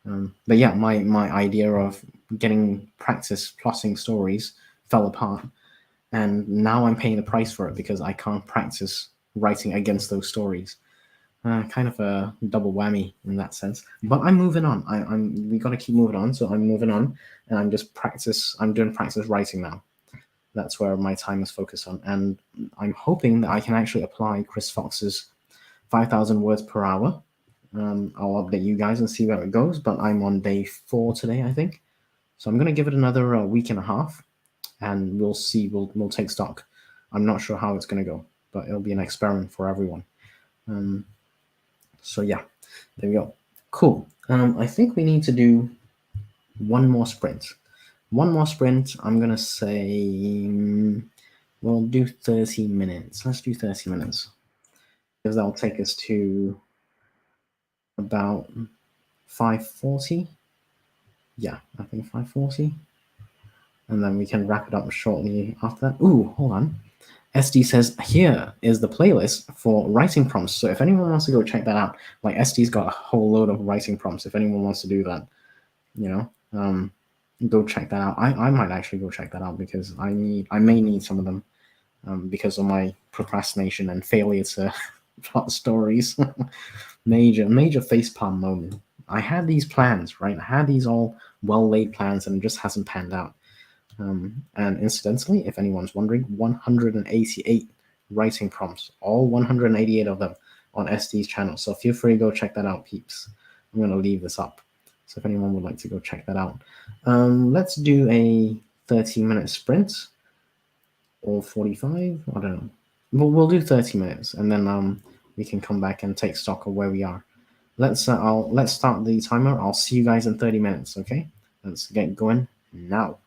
Speaker 1: But yeah, my idea of getting practice plotting stories fell apart, and now I'm paying the price for it because I can't practice writing against those stories. Kind of a double whammy in that sense. But I'm moving on. We got to keep moving on. So I'm moving on, and I'm doing practice writing now. That's where my time is focused on, and I'm hoping that I can actually apply Chris Fox's 5,000 words per hour. I'll update you guys and see where it goes. But I'm on day 4 today, I think. So I'm going to give it another week and a half, and we'll see. We'll take stock. I'm not sure how it's going to go, but it'll be an experiment for everyone. So yeah, there we go. Cool. I think we need to do one more sprint. One more sprint. I'm gonna say we'll do 30 minutes. Let's do 30 minutes because that'll take us to about 5:40. Yeah, I think 5:40, and then we can wrap it up shortly after that. Ooh, hold on. SD says here is the playlist for writing prompts. So if anyone wants to go check that out, like SD's got a whole load of writing prompts. If anyone wants to do that, you know, go check that out. I might actually go check that out because I may need some of them because of my procrastination and failure to plot stories. major facepalm moment. I had these plans, right? I had these all well laid plans, and it just hasn't panned out. And incidentally, if anyone's wondering, 188 writing prompts, all 188 of them on SD's channel. So feel free to go check that out, peeps. I'm going to leave this up. So if anyone would like to go check that out, let's do a 30-minute sprint or 45. I don't know. We'll do 30 minutes, and then we can come back and take stock of where we are. Let's start the timer. I'll see you guys in 30 minutes. Okay, let's get going now.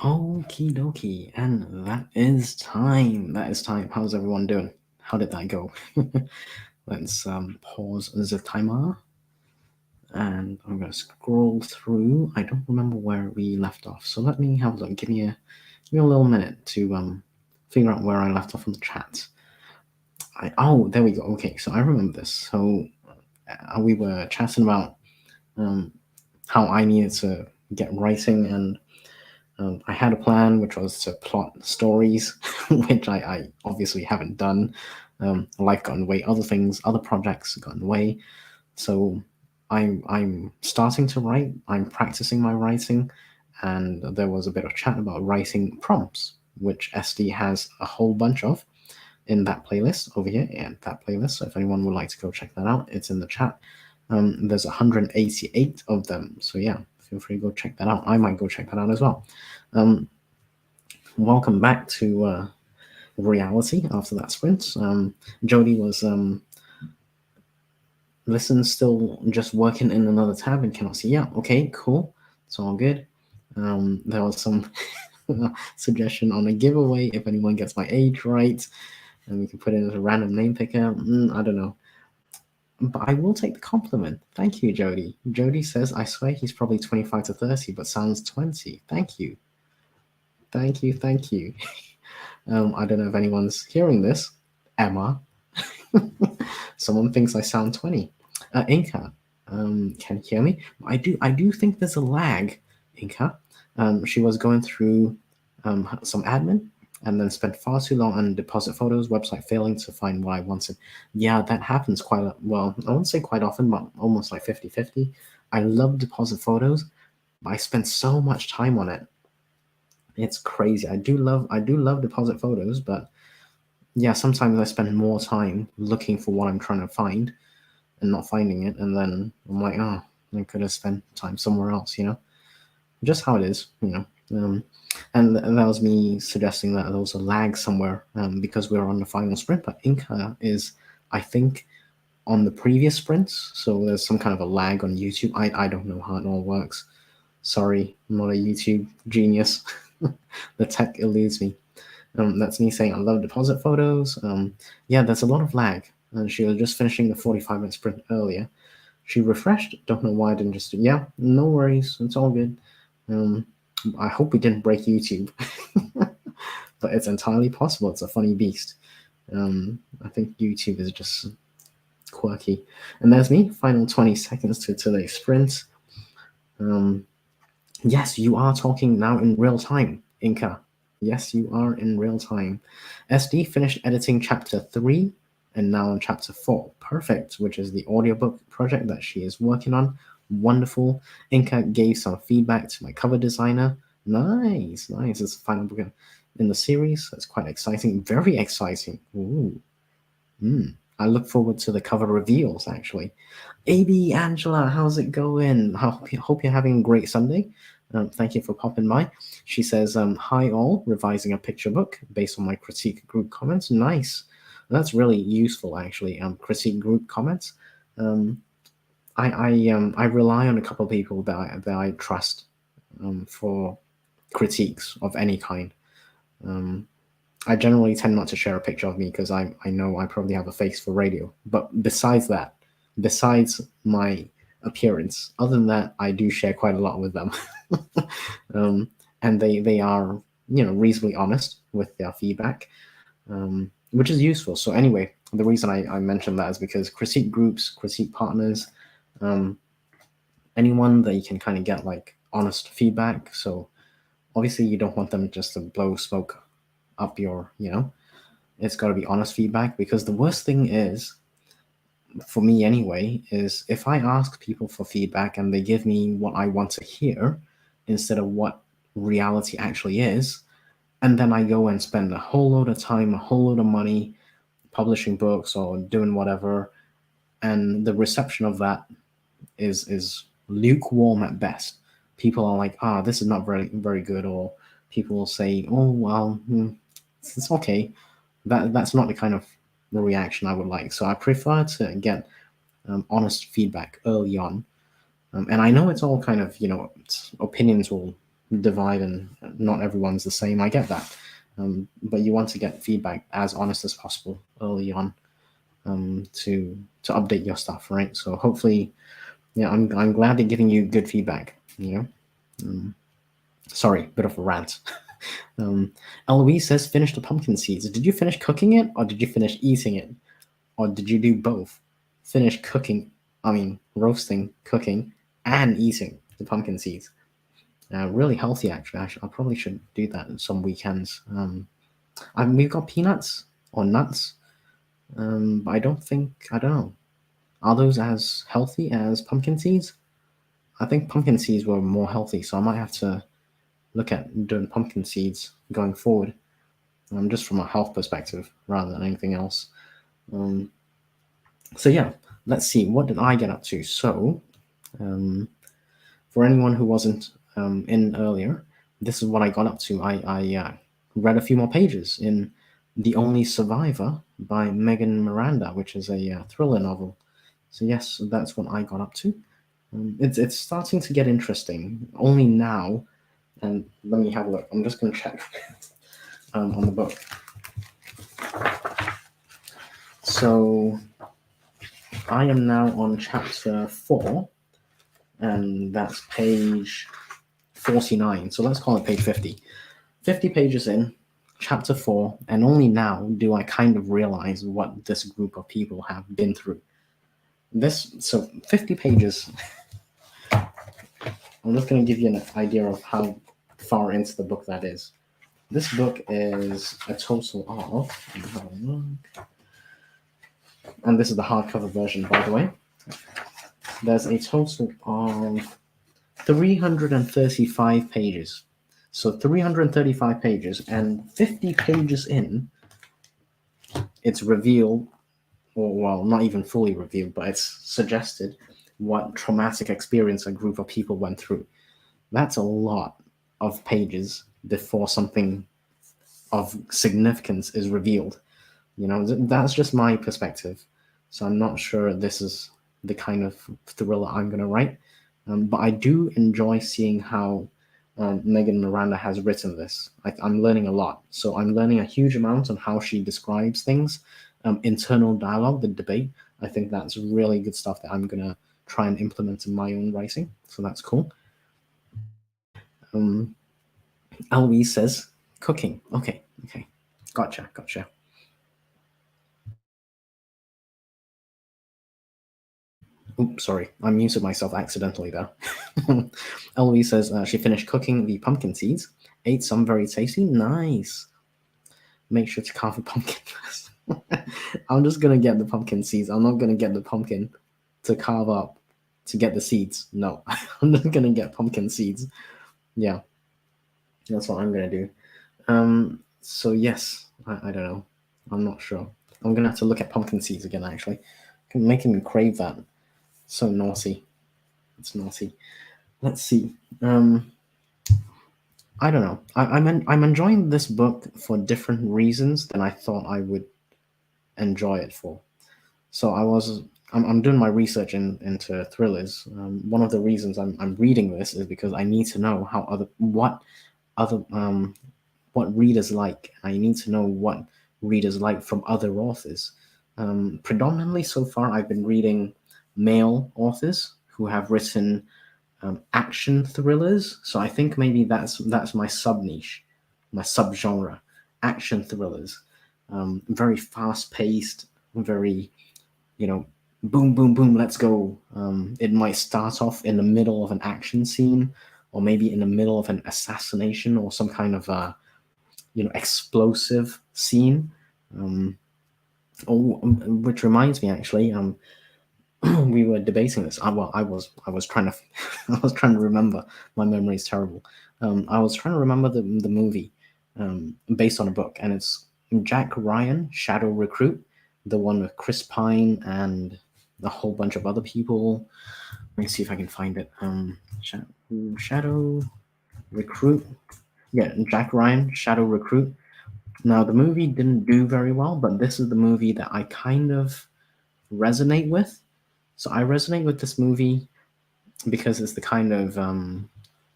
Speaker 1: Okie dokie, and that is time. That is time. How's everyone doing? How did that go? Let's pause the timer, and I'm gonna scroll through. I don't remember where we left off, so let me have a look. Give me a little minute to figure out where I left off in the chat. Oh, there we go. Okay, so I remember this. So we were chatting about how I needed to get writing, and I had a plan, which was to plot stories, which I obviously haven't done. Life got in the way, other projects got in the way. So I'm starting to write. I'm practicing my writing, and there was a bit of chat about writing prompts, which SD has a whole bunch of in that playlist over here, and that playlist. So if anyone would like to go check that out, it's in the chat. There's 188 of them. So yeah, feel free to go check that out. I might go check that out as well. Welcome back to reality after that sprint. Jody was listen, still just working in another tab and cannot see. Yeah, okay, cool. It's all good. There was some suggestion on a giveaway if anyone gets my age right, and we can put it as a random name picker. I don't know. But I will take the compliment. Thank you, Jody. Jody says, I swear he's probably 25 to 30, but sounds 20. Thank you. Thank you. Thank you. I don't know if anyone's hearing this. Emma. Someone thinks I sound 20. Inka, can you hear me? I do think there's a lag, Inka. She was going through some admin and then spent far too long on deposit photos, website failing to find what I wanted. Yeah, that happens quite well. I won't say quite often, but almost like 50-50. I love deposit photos, but I spent so much time on it. It's crazy. I do love deposit photos, but yeah, sometimes I spend more time looking for what I'm trying to find and not finding it, and then I'm like, oh, I could have spent time somewhere else, just how it is, and that was me suggesting that there was a lag somewhere because we were on the final sprint, but Inca is, I think, on the previous sprints, so there's some kind of a lag on YouTube. I don't know how it all works. Sorry, I'm not a YouTube genius. The tech eludes me. That's me saying I love deposit photos. Yeah, there's a lot of lag. And she was just finishing the 45-minute sprint earlier. She refreshed. Don't know why I didn't just do. Yeah, no worries. It's all good. I hope we didn't break YouTube, but it's entirely possible. It's a funny beast. I think YouTube is just quirky. And there's me. Final 20 seconds to today's sprint. Yes, you are talking now in real time, Inka. Yes, you are in real time. SD finished editing chapter 3 and now on chapter 4. Perfect, which is the audiobook project that she is working on. Wonderful. Inka gave some feedback to my cover designer. Nice. It's the final book in the series. That's quite exciting. Very exciting. Ooh. I look forward to the cover reveals, actually. AB Angela, how's it going? Hope you're having a great Sunday. Thank you for popping by. She says, hi all, revising a picture book based on my critique group comments. Nice. That's really useful, actually. Critique group comments. I rely on a couple of people that I trust for critiques of any kind. I generally tend not to share a picture of me because I know I probably have a face for radio. But besides my appearance, other than that, I do share quite a lot with them. And they are, reasonably honest with their feedback, which is useful. So anyway, the reason I mentioned that is because critique groups, critique partners, anyone that you can kind of get like honest feedback. So obviously you don't want them just to blow smoke up your, it's got to be honest feedback, because the worst thing is, for me anyway, is if I ask people for feedback and they give me what I want to hear instead of what reality actually is, and then I go and spend a whole load of time, a whole load of money publishing books or doing whatever, and the reception of that is lukewarm at best. People are like, this is not very, very good, or people will say, oh, well, it's okay. That's not the kind of reaction I would like. So I prefer to get honest feedback early on. And I know it's all kind of, opinions will divide and not everyone's the same. I get that. But you want to get feedback as honest as possible early on, to update your stuff, right? So hopefully, yeah, I'm glad they're giving you good feedback. Sorry, bit of a rant. Eloise says, finish the pumpkin seeds. Did you finish cooking it, or did you finish eating it, or did you do both? Finish cooking, I mean, roasting, cooking, and eating the pumpkin seeds. Really healthy, actually. I probably should do that some weekends. We've got peanuts or nuts, but I don't know. Are those as healthy as pumpkin seeds? I think pumpkin seeds were more healthy, so I might have to look at doing pumpkin seeds going forward, just from a health perspective rather than anything else. So yeah, let's see. What did I get up to? So, for anyone who wasn't in earlier, this is what I got up to. I read a few more pages in The Only Survivor by Megan Miranda, which is a thriller novel. So yes, that's what I got up to. It's starting to get interesting. Only now, and let me have a look. I'm just going to check on the book. So I am now on chapter 4, and that's page 49. So let's call it page 50. 50 pages in, chapter 4, and only now do I kind of realize what this group of people have been through. So 50 pages. I'm just going to give you an idea of how far into the book that is. This book is a total of, and this is the hardcover version, by the way. There's a total of 335 pages. So 335 pages, and 50 pages in, it's revealed, or well, not even fully revealed, but it's suggested what traumatic experience a group of people went through. That's a lot of pages before something of significance is revealed. That's just my perspective. So I'm not sure this is the kind of thriller I'm going to write. But I do enjoy seeing how Megan Miranda has written this. I'm learning a lot. So I'm learning a huge amount on how she describes things, internal dialogue, the debate. I think that's really good stuff that I'm going to try and implement in my own writing. So that's cool. Eloise says, cooking. Okay. Gotcha. Oops, sorry. I muted myself accidentally there. Eloise says she finished cooking the pumpkin seeds, ate some very tasty. Nice. Make sure to carve a pumpkin first. I'm just going to get the pumpkin seeds. I'm not going to get the pumpkin to carve up to get the seeds. No, I'm just going to get pumpkin seeds. Yeah, that's what I'm going to do. So yes, I don't know. I'm not sure. I'm going to have to look at pumpkin seeds again, actually. Making me crave that. So naughty. It's naughty. Let's see. I don't know. I'm enjoying this book for different reasons than I thought I would enjoy it for. So I'm doing my research into thrillers. One of the reasons I'm reading this is because I need to know what readers like. I need to know what readers like from other authors. Predominantly so far, I've been reading male authors who have written action thrillers. So I think maybe that's my sub niche, my subgenre, action thrillers. Very fast paced, very, boom, boom, boom, let's go. It might start off in the middle of an action scene, or maybe in the middle of an assassination or some kind of explosive scene. Which reminds me, actually, we were debating this. I was trying to I was trying to remember. My memory is terrible. I was trying to remember the movie based on a book, and it's Jack Ryan, Shadow Recruit, the one with Chris Pine and a whole bunch of other people. Let me see if I can find it. Shadow Recruit. Yeah, Jack Ryan, Shadow Recruit. Now the movie didn't do very well, but this is the movie that I kind of resonate with. So I resonate with this movie because it's the kind of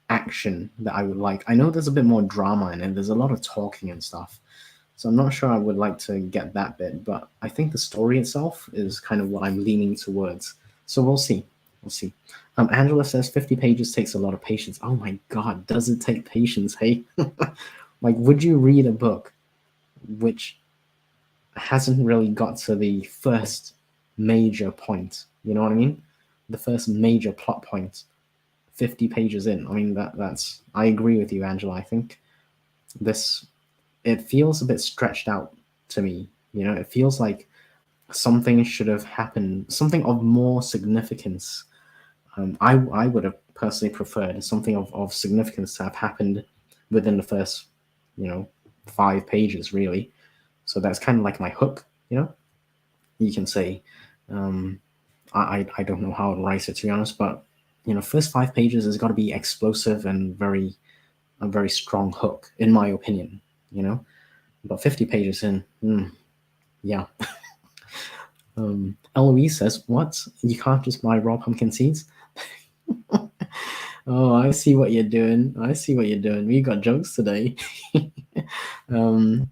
Speaker 1: action that I would like. I know there's a bit more drama in it. There's a lot of talking and stuff. So I'm not sure I would like to get that bit, but I think the story itself is kind of what I'm leaning towards. So we'll see. We'll see. Angela says 50 pages takes a lot of patience. Oh my God, does it take patience? Hey, like, would you read a book which hasn't really got to the first major point? You know what I mean? The first major plot point, 50 pages in. I mean, that's. I agree with you, Angela. I think this, it feels a bit stretched out to me. You know, it feels like something should have happened, something of more significance. I would have personally preferred something of significance to have happened within the first, 5 pages, really. So that's kind of like my hook, You can say, I don't know how to write it, to be honest, but first 5 pages has got to be explosive and a very strong hook, in my opinion. But 50 pages in, yeah. Eloise says, "What? You can't just buy raw pumpkin seeds?" Oh, I see what you're doing. I see what you're doing. We got jokes today. um,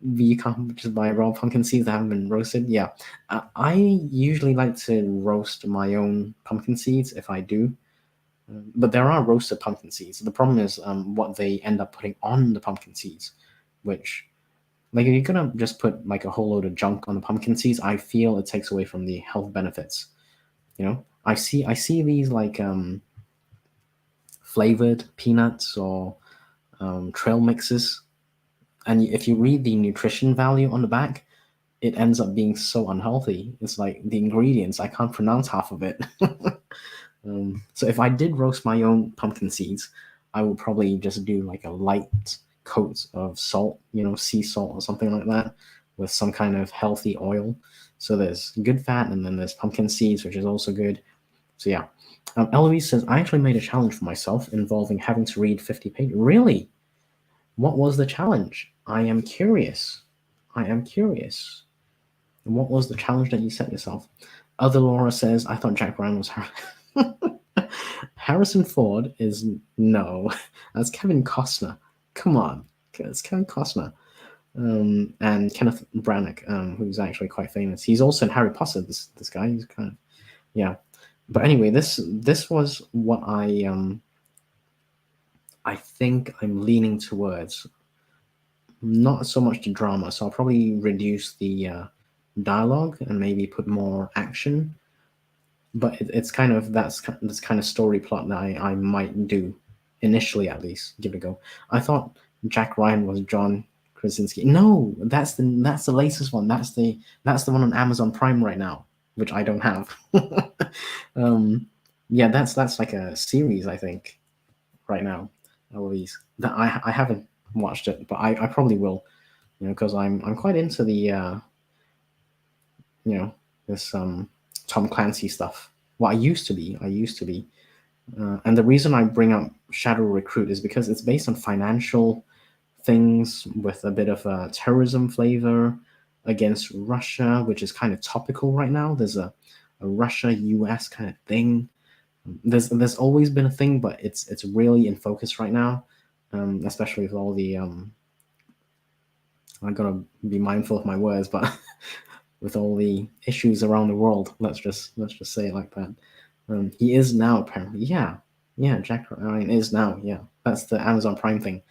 Speaker 1: you can't just buy raw pumpkin seeds that haven't been roasted. Yeah, I usually like to roast my own pumpkin seeds if I do. But there are roasted pumpkin seeds. The problem is what they end up putting on the pumpkin seeds, which, like, if you're gonna just put like a whole load of junk on the pumpkin seeds, I feel it takes away from the health benefits. I see these like flavored peanuts or trail mixes, and if you read the nutrition value on the back, it ends up being so unhealthy. It's like the ingredients, I can't pronounce half of it. So if I did roast my own pumpkin seeds, I would probably just do like a light coat of salt, sea salt or something like that, with some kind of healthy oil. So there's good fat, and then there's pumpkin seeds, which is also good. So yeah. Eloise says, I actually made a challenge for myself involving having to read 50 pages. Really? What was the challenge? I am curious. I am curious. What was the challenge that you set yourself? Other Laura says, I thought Jack Ryan was Harrison Ford is no. That's Kevin Costner. Come on. It's Kevin Costner. And Kenneth Branagh, who's actually quite famous. He's also in Harry Potter, this guy. He's kind of, yeah. But anyway, this was what I think I'm leaning towards. Not so much the drama, so I'll probably reduce the dialogue and maybe put more action. But it's kind of that's this kind of story plot that I might do initially, at least give it a go. I thought Jack Ryan was John Krasinski. No, that's the latest one. That's the one on Amazon Prime right now, which I don't have. Yeah, that's like a series, I think, right now. Eloise, that I haven't watched it, but I probably will, because I'm quite into the this Tom Clancy stuff. Well, I used to be, and the reason I bring up Shadow Recruit is because it's based on financial things with a bit of a terrorism flavor against Russia, which is kind of topical right now. There's a Russia US kind of thing. There's always been a thing, but it's really in focus right now, especially with all the I gotta be mindful of my words, but with all the issues around the world, let's just say it like that. He is now apparently, yeah. Jack Ryan is now, yeah. That's the Amazon Prime thing.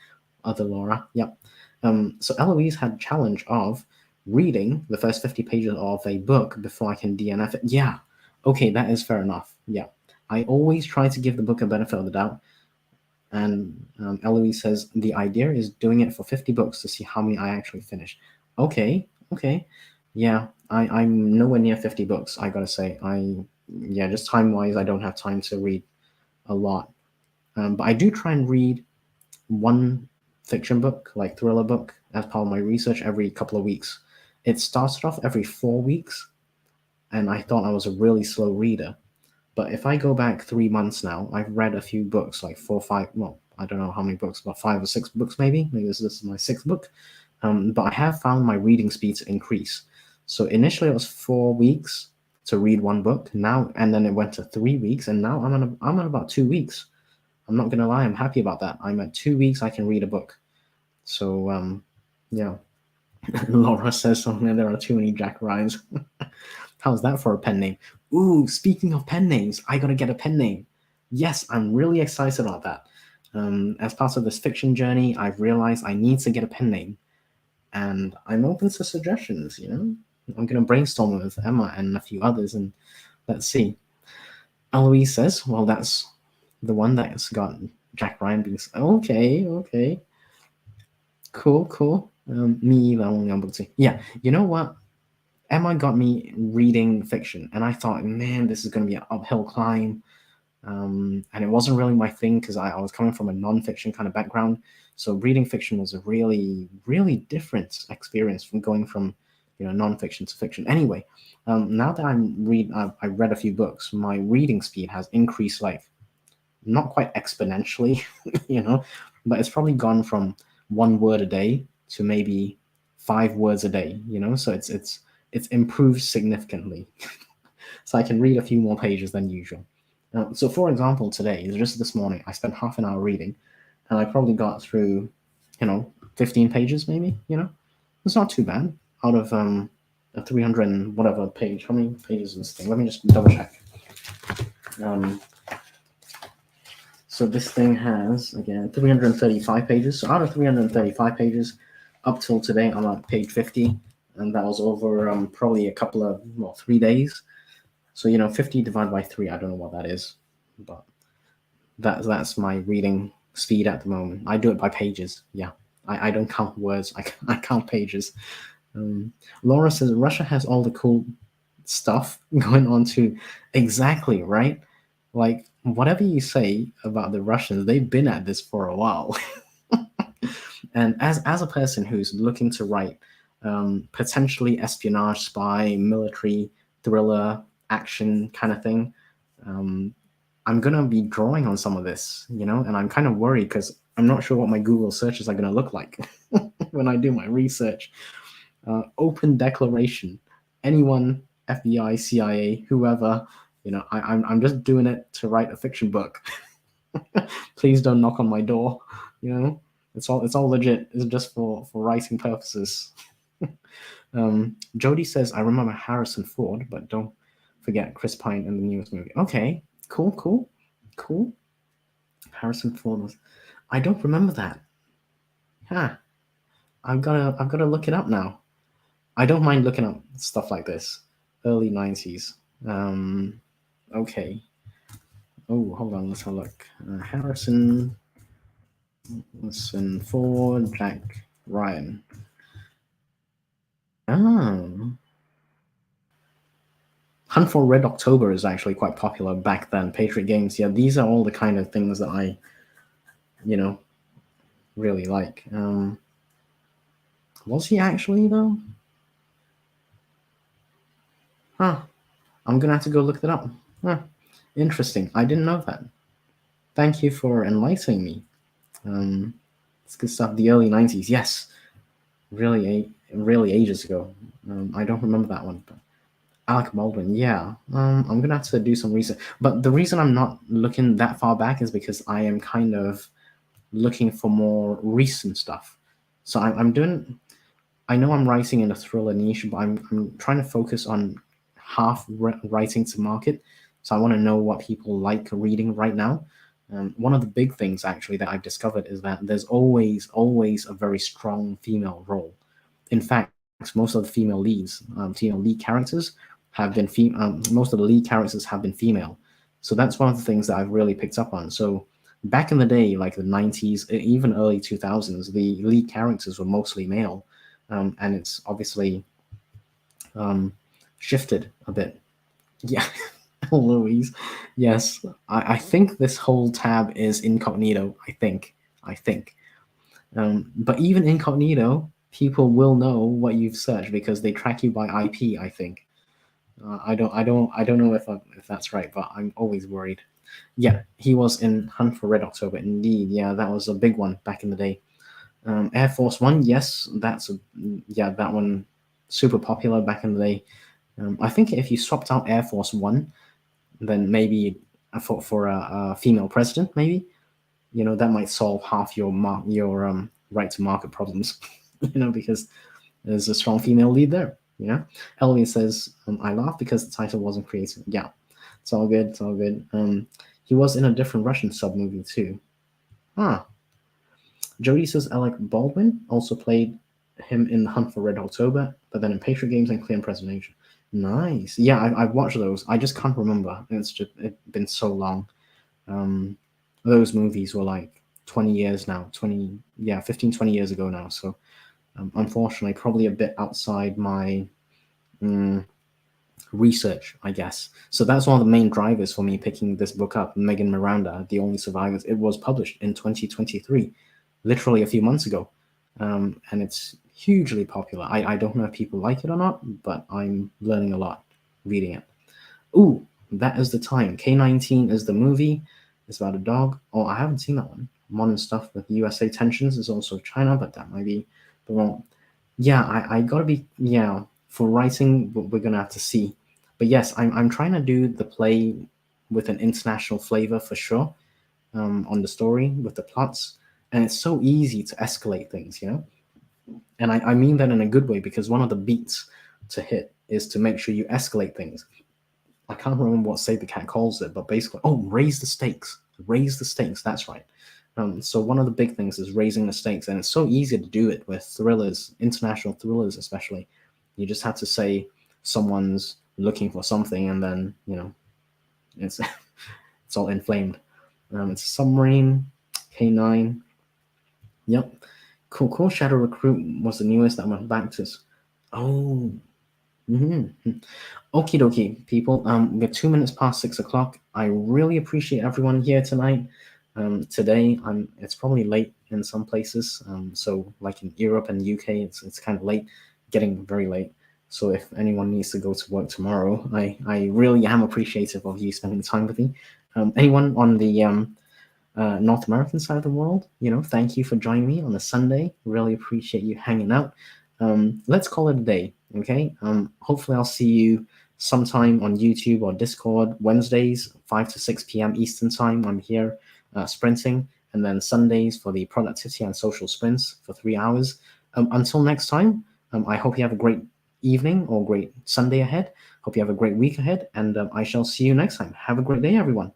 Speaker 1: Other Laura, yep. So Eloise had a challenge of reading the first 50 pages of a book before I can DNF it. Yeah, okay, that is fair enough. Yeah, I always try to give the book a benefit of the doubt. And Eloise says, the idea is doing it for 50 books to see how many I actually finish. Okay. Yeah, I'm nowhere near 50 books, I gotta say. Just time-wise, I don't have time to read a lot. But I do try and read one fiction book, like thriller book, as part of my research every couple of weeks. It started off every 4 weeks, and I thought I was a really slow reader. But if I go back 3 months now, I've read a few books, like 4 or 5. Well, I don't know how many books, about 5 or 6 books maybe. Maybe this is my sixth book. But I have found my reading speed to increase. So initially it was 4 weeks to read one book. Now, and then it went to 3 weeks, and now I'm at about 2 weeks. I'm not gonna lie, I'm happy about that. I'm at 2 weeks I can read a book. So yeah. Laura says something. There are too many Jack Ryans. How's that for a pen name? Ooh, speaking of pen names, I gotta get a pen name. Yes, I'm really excited about that. As part of this fiction journey, I've realized I need to get a pen name, and I'm open to suggestions. I'm gonna brainstorm with Emma and a few others, and let's see. Eloise says, "Well, that's the one that's got Jack Ryan being okay, okay, cool, cool." Me either. Only on book two. Yeah, you know what? Emma got me reading fiction, and I thought, man, this is going to be an uphill climb. And it wasn't really my thing because I was coming from a non-fiction kind of background. So reading fiction was a really, really different experience from going from, non-fiction to fiction. Anyway, now that I read a few books, my reading speed has increased like not quite exponentially, but it's probably gone from 1 word a day to maybe 5 words a day. So it's improved significantly. So I can read a few more pages than usual. So for example, today, just this morning, I spent half an hour reading, and I probably got through, 15 pages maybe. It's not too bad out of a 300 and whatever page. How many pages is this thing? Let me just double check. So this thing has, again, 335 pages. So out of 335 pages, up till today, I'm at page 50, and that was over probably a couple of, 3 days. So 50 divided by 3, I don't know what that is, but that's my reading speed at the moment. I do it by pages. Yeah, I don't count words. I count pages. Laura says Russia has all the cool stuff going on too. Exactly, right? Like whatever you say about the Russians, they've been at this for a while. And as a person who's looking to write potentially espionage, spy, military, thriller, action kind of thing, I'm gonna be drawing on some of this, and I'm kind of worried because I'm not sure what my Google searches are gonna look like when I do my research. Open declaration, anyone, FBI, CIA, whoever, I'm just doing it to write a fiction book. Please don't knock on my door. It's all legit. It's just for writing purposes. Jody says, I remember Harrison Ford, but don't forget Chris Pine in the newest movie. Okay, cool. Harrison Ford was. I don't remember that. Huh. I've gotta look it up now. I don't mind looking up stuff like this. Early 90s. Okay. Oh, hold on. Let's have a look. Harrison Ford, Jack Ryan. Oh. Hunt for Red October is actually quite popular back then. Patriot Games. Yeah, these are all the kind of things that I, really like. Was he actually, though? Huh. I'm going to have to go look that up. Huh. Interesting. I didn't know that. Thank you for enlightening me. It's good stuff. The early 90s. Yes. Really ages ago. I don't remember that one. But Alec Baldwin. Yeah. I'm going to have to do some research. But the reason I'm not looking that far back is because I am kind of looking for more recent stuff. So I'm doing... I know I'm writing in a thriller niche, but I'm trying to focus on writing to market. So I want to know what people like reading right now. One of the big things actually that I've discovered is that there's always a very strong female role. In fact, most of the female lead characters have been most of the lead characters have been female. So that's one of the things that I've really picked up on. So back in the day, like the 90s, even early 2000s, the lead characters were mostly male. And it's obviously shifted a bit. Yeah, Louise. Yes, I think this whole tab is incognito. I think. But even incognito, people will know what you've searched because they track you by IP. I think. I don't know if that's right, but I'm always worried. Yeah, he was in Hunt for Red October. Indeed, yeah, that was a big one back in the day. Air Force One, yes, that one super popular back in the day. I think if you swapped out Air Force One, then maybe for a female president, maybe that might solve half your right to market problems, because there's a strong female lead there. Elvin says, I laugh because the title wasn't creative. Yeah, it's all good. It's all good. He was in a different Russian sub movie too. Ah, Jody says Alec Baldwin also played him in The Hunt for Red October, but then in Patriot Games and Clear Impersonation. Nice. Yeah, I've watched those. I just can't remember. It's been so long. Um, those movies were like 20 years now. 20, yeah, 15, 20 years ago now. So unfortunately, probably a bit outside my research, I guess. So that's one of the main drivers for me picking this book up, Megan Miranda, The Only Survivors. It was published in 2023, literally a few months ago. And it's hugely popular. I don't know if people like it or not, but I'm learning a lot reading it. Ooh, that is the time. K-19 is the movie. It's about a dog. Oh, I haven't seen that one. Modern Stuff with USA Tensions is also China, but that might be the wrong. Yeah, I gotta be, for writing, we're gonna have to see. But yes, I'm trying to do the play with an international flavor for sure, on the story with the plots. And it's so easy to escalate things. And I mean that in a good way, because one of the beats to hit is to make sure you escalate things. I can't remember what Save the Cat calls it, but basically, raise the stakes. Raise the stakes. That's right. So one of the big things is raising the stakes, and it's so easy to do it with thrillers, international thrillers especially. You just have to say someone's looking for something, and then it's it's all inflamed. It's a submarine, K9. Yep, cool. Shadow Recruit was the newest that went back to. Oh, mm-hmm. Okie dokie, people. We're 2 minutes past 6 o'clock. I really appreciate everyone here tonight. Today, it's probably late in some places. So like in Europe and UK, it's kind of late, getting very late. So if anyone needs to go to work tomorrow, I really am appreciative of you spending time with me. Anyone on the North American side of the world, thank you for joining me on a Sunday. Really appreciate you hanging out. Let's call it a day, okay? Hopefully, I'll see you sometime on YouTube or Discord. Wednesdays, 5 to 6 p.m. Eastern Time, I'm here sprinting. And then Sundays for the productivity and social sprints for 3 hours. Until next time, I hope you have a great evening or great Sunday ahead. Hope you have a great week ahead. And I shall see you next time. Have a great day, everyone.